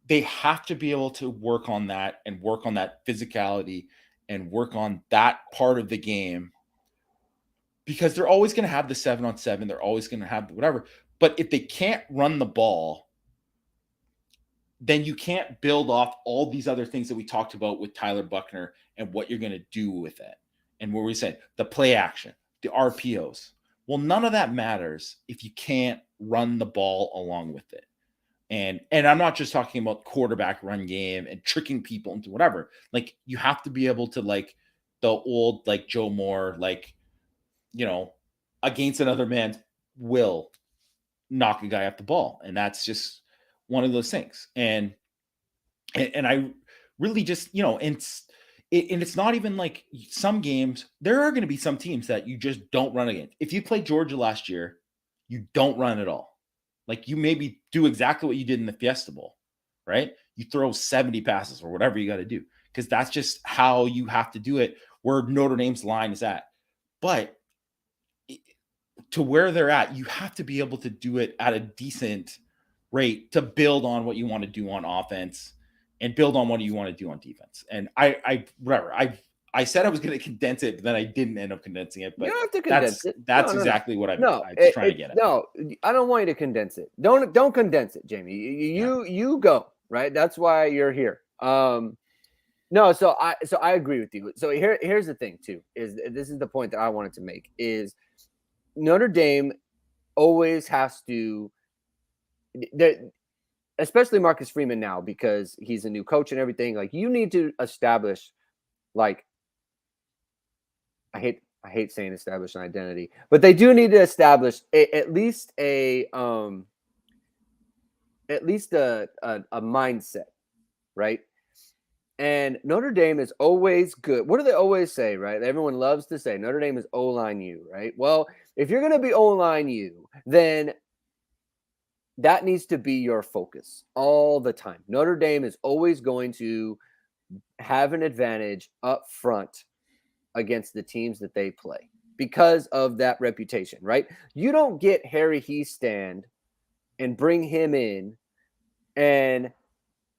S1: they have to be able to work on that and work on that physicality and work on that part of the game, because they're always going to have the 7-on-7. They're always going to have whatever. But if they can't run the ball, then you can't build off all these other things that we talked about with Tyler Buckner and what you're going to do with it. And where we said the play action, the RPOs. Well, none of that matters if you can't run the ball along with it. And I'm not just talking about quarterback run game and tricking people into whatever. Like, you have to be able to, like, the old, like, Joe Moore, like, against another man's will, knock a guy off the ball. And that's just one of those things. And I really just, and it's not even like some games, there are going to be some teams that you just don't run against. If you played Georgia last year, you don't run at all. Like, you maybe do exactly what you did in the Fiesta Bowl, right? You throw 70 passes or whatever you got to do, because that's just how you have to do it, where Notre Dame's line is at. But to where they're at, you have to be able to do it at a decent rate to build on what you want to do on offense and build on what you want to do on defense. And I said I was going to condense it, but then I didn't end up condensing it. But
S2: you don't have to condense it.
S1: That's
S2: No.
S1: exactly what I
S2: No,
S1: was trying to get at.
S2: No, I don't want you to condense it. Don't condense it, Jamie. You go, right? That's why you're here. No, so I agree with you. So here's the thing too, is this is the point that I wanted to make, is Notre Dame always has to, especially Marcus Freeman now, because he's a new coach and everything, like you need to establish, like, I hate saying establish an identity, but they do need to establish at least a mindset, right? And Notre Dame is always good. What do they always say, right? Everyone loves to say Notre Dame is O-line U, right? Well, if you're going to be O-line U, then that needs to be your focus all the time. Notre Dame is always going to have an advantage up front against the teams that they play because of that reputation, right? You don't get Harry Heastand and bring him in and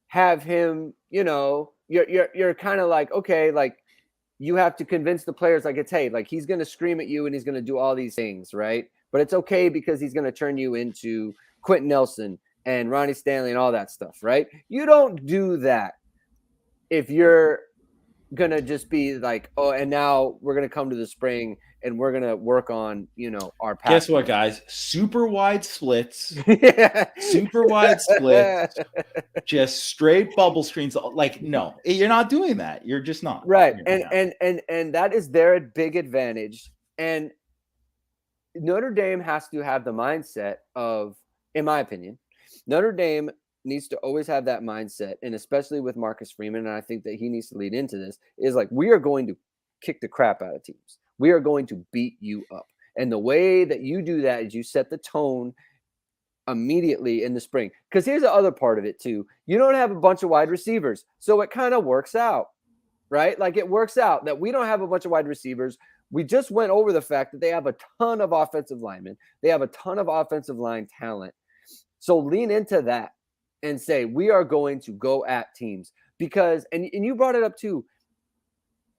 S2: have him, you're kind of like, okay, like you have to convince the players, like, it's, hey, like he's going to scream at you and he's going to do all these things, right? But it's okay because he's going to turn you into Quentin Nelson and Ronnie Stanley and all that stuff, right? You don't do that if you're going to just be like, oh, and now we're going to come to the spring and we're going to work on, our pass.
S1: Guess what, guys? Super wide splits. Super wide splits. Just straight bubble screens. Like, no, you're not doing that. You're just not.
S2: Right. And that is their big advantage. And Notre Dame has to have the mindset of, in my opinion, Notre Dame needs to always have that mindset, and especially with Marcus Freeman, and I think that he needs to lead into this, is like, we are going to kick the crap out of teams. We are going to beat you up. And the way that you do that is you set the tone immediately in the spring. Because here's the other part of it too. You don't have a bunch of wide receivers. So it kind of works out, right? Like it works out that we don't have a bunch of wide receivers. We just went over the fact that they have a ton of offensive linemen. They have a ton of offensive line talent. So lean into that and say, we are going to go at teams. Because, and you brought it up too,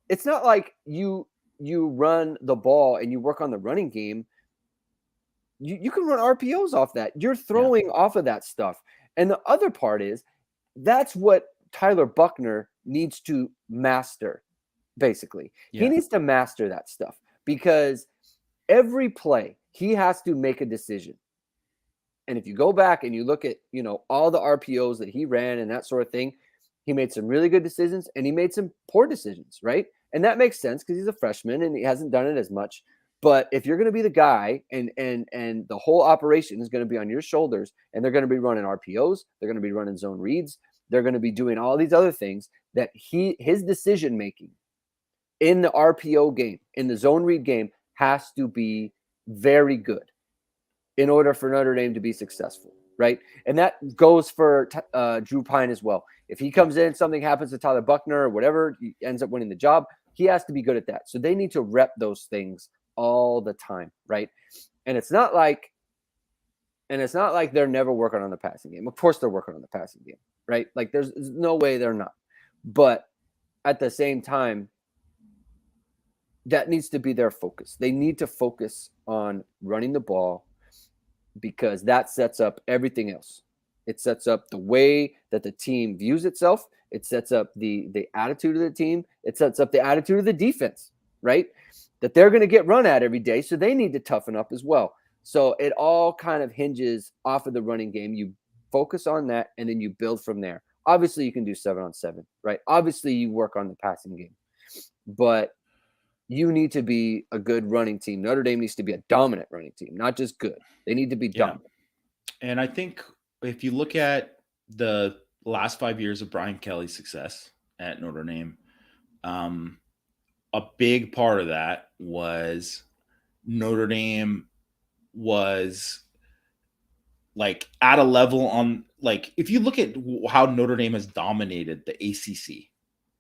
S2: it's not like you run the ball and you work on the running game. You can run RPOs off that. You're throwing off of that stuff. And the other part is, that's what Tyler Buchner needs to master, basically. Yeah. He needs to master that stuff, because every play he has to make a decision. And if you go back and you look at, all the RPOs that he ran and that sort of thing, he made some really good decisions and he made some poor decisions, right? And that makes sense because he's a freshman and he hasn't done it as much. But if you're going to be the guy and the whole operation is going to be on your shoulders, and they're going to be running RPOs, they're going to be running zone reads, they're going to be doing all these other things, that his decision making in the RPO game, in the zone read game, has to be very good in order for Notre Dame to be successful, right? And that goes for Drew Pine as well. If he comes in, something happens to Tyler Buchner or whatever, he ends up winning the job, he has to be good at that. So they need to rep those things all the time, right? And it's not like they're never working on the passing game. Of course they're working on the passing game, right? Like there's no way they're not. But at the same time, that needs to be their focus. They need to focus on running the ball, because that sets up everything else. It sets up the way that the team views itself. It sets up the attitude of the team. It sets up the attitude of the defense, right? That they're going to get run at every day, so they need to toughen up as well. So it all kind of hinges off of the running game. You focus on that, and then you build from there. Obviously, you can do 7-on-7, right? Obviously, you work on the passing game. But you need to be a good running team. Notre Dame needs to be a dominant running team, not just good. They need to be dominant.
S1: And I think if you look at the last 5 years of Brian Kelly's success at Notre Dame, a big part of that was Notre Dame was like at a level on, like, if you look at how Notre Dame has dominated the ACC,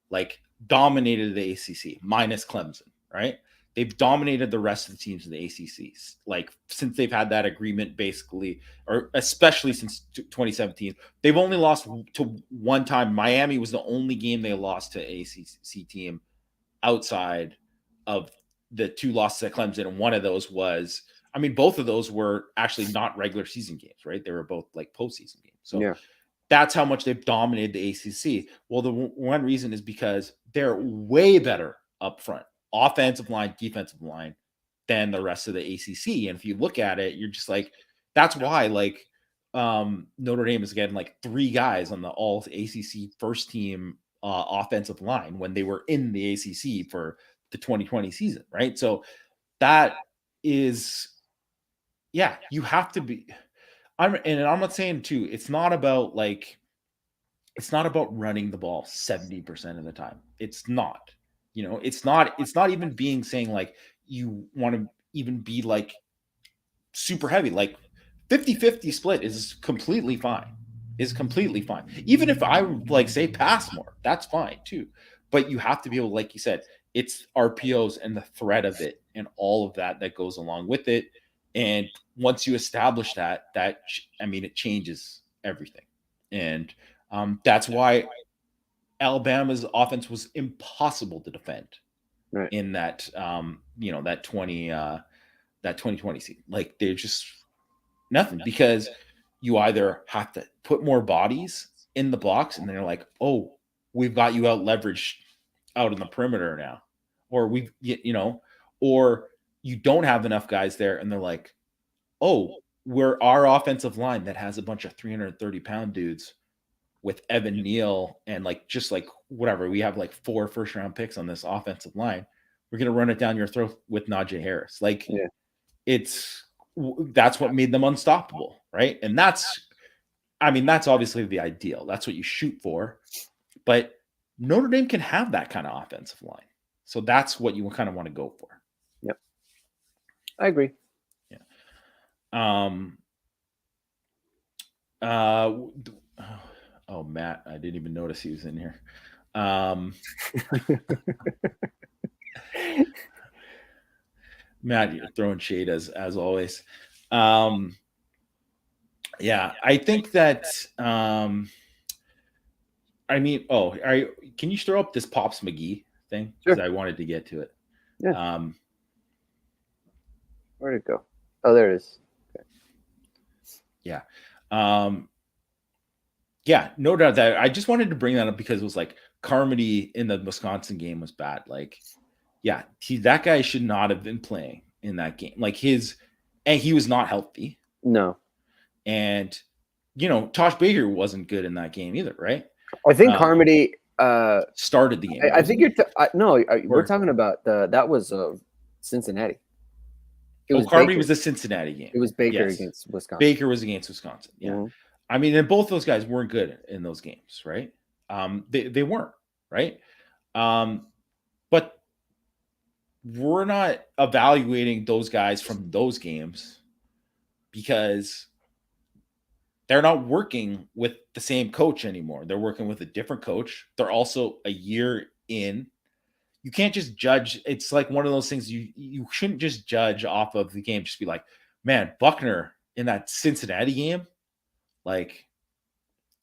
S1: like dominated the ACC minus Clemson, right? they've dominated the rest of the teams in the ACCs. Like since they've had that agreement, basically, or especially since 2017, they've only lost to one time. Miami was the only game they lost to an ACC team outside of the 2 losses at Clemson. And one of those was, I mean, both of those were actually not regular season games, right? They were both like postseason games. So
S2: Yeah.
S1: that's how much they've dominated the ACC. Well, the one reason is because they're way better up front, offensive line, defensive line, than the rest of the ACC. And if you look at it, you're just like, that's why like Notre Dame is getting like 3 guys on the all ACC first team offensive line when they were in the ACC for the 2020 season, right? So that is, yeah, you have to be. I'm not saying too, it's not about running the ball 70% of the time. It's not, it's not even being saying like you want to even be like super heavy. Like 50-50 split is completely fine. Even if I like say pass more, that's fine too. But you have to be able, like you said, it's RPOs and the threat of it and all of that goes along with it. And once you establish that, it changes everything. And that's why Alabama's offense was impossible to defend in that, that 2020 season. Like they're just nothing, because you either have to put more bodies in the box and they're like, oh, we've got you out leveraged out in the perimeter now, or or you don't have enough guys there and they're like, oh, we're our offensive line that has a bunch of 330-pound dudes with Evan Neal and like just like whatever. We have like 4 first-round picks on this offensive line. We're gonna run it down your throat with Najee Harris. Like that's what made them unstoppable, right? And that's obviously the ideal. That's what you shoot for. But Notre Dame can have that kind of offensive line. So that's what you kind of want to go for.
S2: Yep. I agree.
S1: Yeah. Oh, Matt, I didn't even notice he was in here. Matt, you're throwing shade as always. Yeah, I think that can you throw up this Pops McGee thing? Because I wanted to get to it.
S2: Yeah. Where'd it go? Oh, there it is. Okay.
S1: Yeah. Yeah, no doubt that I just wanted to bring that up because it was like Carmody in the Wisconsin game was bad. Like, yeah, that guy should not have been playing in that game. Like and he was not healthy.
S2: No.
S1: And Tosh Baker wasn't good in that game either, right?
S2: I think Carmody
S1: started the game.
S2: I think we're talking about that was Cincinnati.
S1: Carmody was the Cincinnati game.
S2: It was Baker against Wisconsin.
S1: Baker was against Wisconsin. Yeah. Mm-hmm. I mean, and both those guys weren't good in those games, right? They weren't, right? But we're not evaluating those guys from those games because they're not working with the same coach anymore. They're working with a different coach. They're also a year in. You can't just judge. It's like one of those things you shouldn't just judge off of the game. Just be like, man, Buckner in that Cincinnati game, like,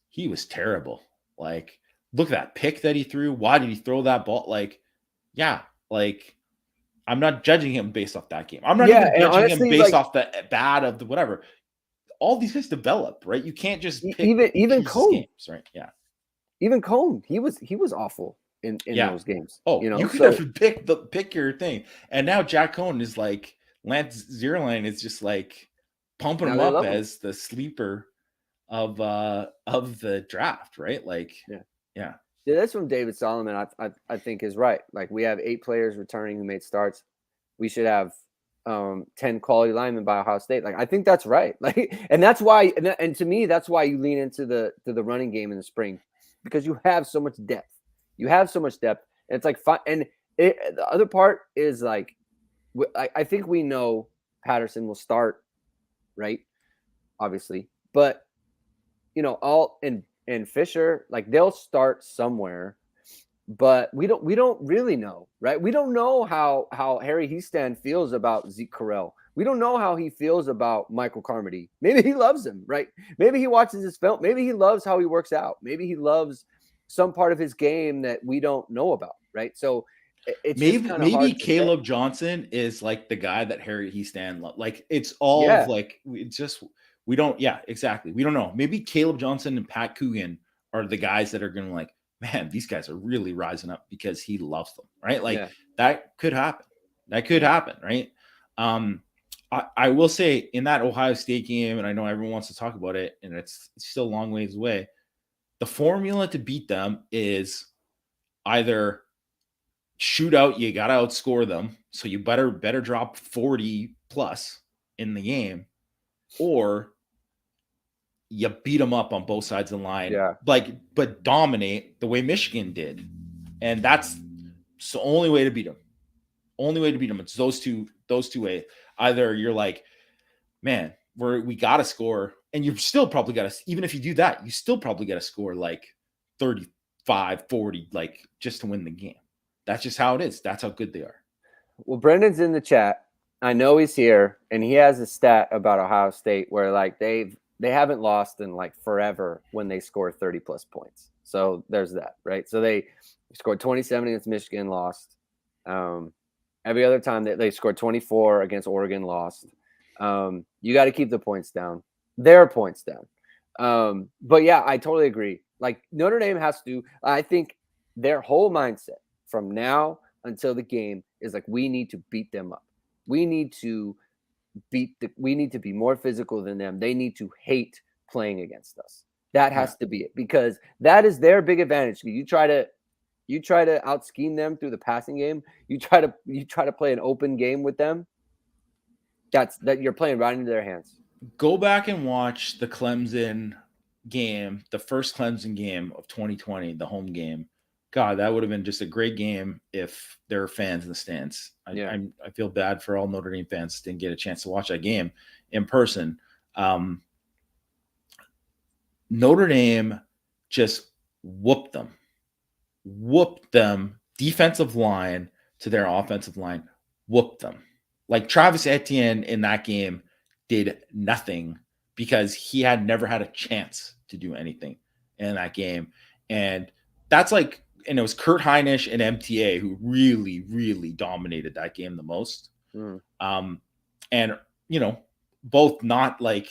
S1: he was terrible. Like, look at that pick that he threw. Why did he throw that ball? Like, yeah, like, I'm not judging him based off that game. I'm not even judging him based off the bad of the whatever. All these guys develop, right? You can't just pick
S2: even Cone
S1: games, right? Yeah.
S2: Even Cone, he was awful in those games.
S1: Oh, you could have pick your thing. And now Jack Cone is like, Lance Zierlein is just like pumping him up as the sleeper of the draft, right? Like, yeah.
S2: That's from David Solomon. I think is right. Like, we have 8 players returning who made starts. We should have 10 quality linemen by Ohio State. Like, I think that's right. Like, and that's why, and to me, that's why you lean into the running game in the spring, because you have so much depth. You have so much depth, and it's like fun. And the other part is like, I think we know Patterson will start, right? Obviously, but all and Fisher, like, they'll start somewhere. but we don't really know, right? We don't know how Harry Hiestand feels about Zeke Correll. We don't know how he feels about Michael Carmody. Maybe he loves him, right? Maybe he watches his film. Maybe he loves how he works out. Maybe he loves some part of his game that we don't know about, right? So it's just kind of
S1: Maybe
S2: hard to say.
S1: Caleb Johnson is like the guy that Harry Hiestand like. It's all
S2: Yeah,
S1: of like it's just we don't. Yeah, exactly. We don't know. Maybe Caleb Johnson and Pat Coogan are the guys that are going to like. Man, these guys are really rising up because he loves them, right? Like
S2: yeah,
S1: that could happen. That could happen, right? I will say in that Ohio State game, and I know everyone wants to talk about it, and it's still a long ways away. The formula to beat them is either shootout, you got to outscore them. So you better drop 40 plus in the game, or you beat them up on both sides of the line,
S2: yeah.
S1: like, but dominate the way Michigan did. And that's the only way to beat them. Only way to beat them. It's those two ways. Either you're like, man, we got to score. And you've still probably got to, even if you do that, you still probably got to score like 35, 40, like just to win the game. That's just how it is. That's how good they are.
S2: Well, Brendan's in the chat. I know he's here, and he has a stat about Ohio State where like they haven't lost in like forever when they score 30 plus points. So there's that, right? So they scored 27 against Michigan, lost. Every other time they scored 24 against Oregon, lost. You got to keep the points down. Their points down. But yeah, I totally agree. Like Notre Dame has to. I think their whole mindset from now until the game is like we need to beat them up. We need to we need to be more physical than them. They need to hate playing against us. That has to be it, because that is their big advantage. You try to out scheme them through the passing game. You try to play an open game with them. That you're playing right into their hands.
S1: Go back and watch the Clemson game, the first Clemson game of 2020, the home game. God, that would have been just a great game if there were fans in the stands. I feel bad for all Notre Dame fans didn't get a chance to watch that game in person. Notre Dame just whooped them, defensive line to their offensive line, whooped them. Like Travis Etienne in that game did nothing because he had never had a chance to do anything in that game. And that's like, and it was Kurt Heinisch and MTA who really, really dominated that game the most. And, both not like,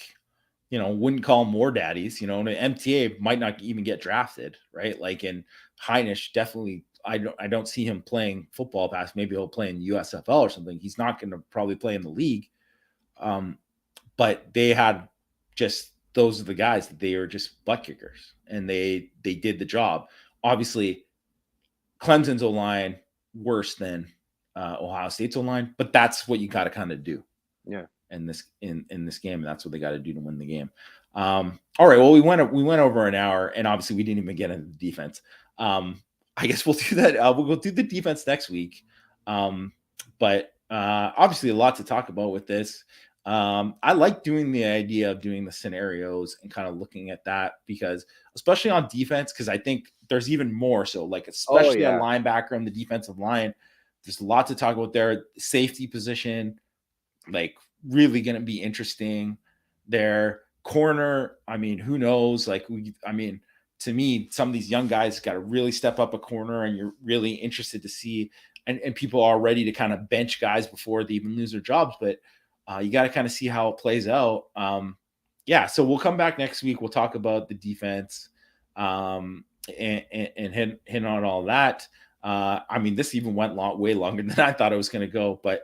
S1: wouldn't call them war daddies, and MTA might not even get drafted, right? Like, and Heinisch definitely, I don't see him playing football past, maybe he'll play in USFL or something. He's not going to probably play in the league. But they had just, those are the guys that they are just butt kickers, and they did the job. Obviously, Clemson's O-line worse than Ohio State's O-line, but that's what you got to kind of do.
S2: Yeah.
S1: In this game, and that's what they got to do to win the game. All right. Well, we went over an hour, and obviously we didn't even get into the defense. I guess we'll do that. We'll do the defense next week. But obviously a lot to talk about with this. I like doing the idea of doing the scenarios and kind of looking at that, because especially on defense, because I think there's even more. So like, especially a linebacker and the defensive line, there's a lot to talk about there. Safety position, like, really going to be interesting. Their corner, I mean, who knows? Like, to me, some of these young guys got to really step up a corner, and you're really interested to see, and people are ready to kind of bench guys before they even lose their jobs. But you got to kind of see how it plays out. So we'll come back next week. We'll talk about the defense and hit on all that. This even went way longer than I thought it was going to go, but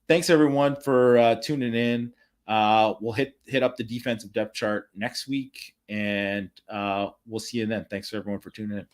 S1: thanks everyone for tuning in. We'll hit up the defensive depth chart next week, and we'll see you then. Thanks everyone for tuning in.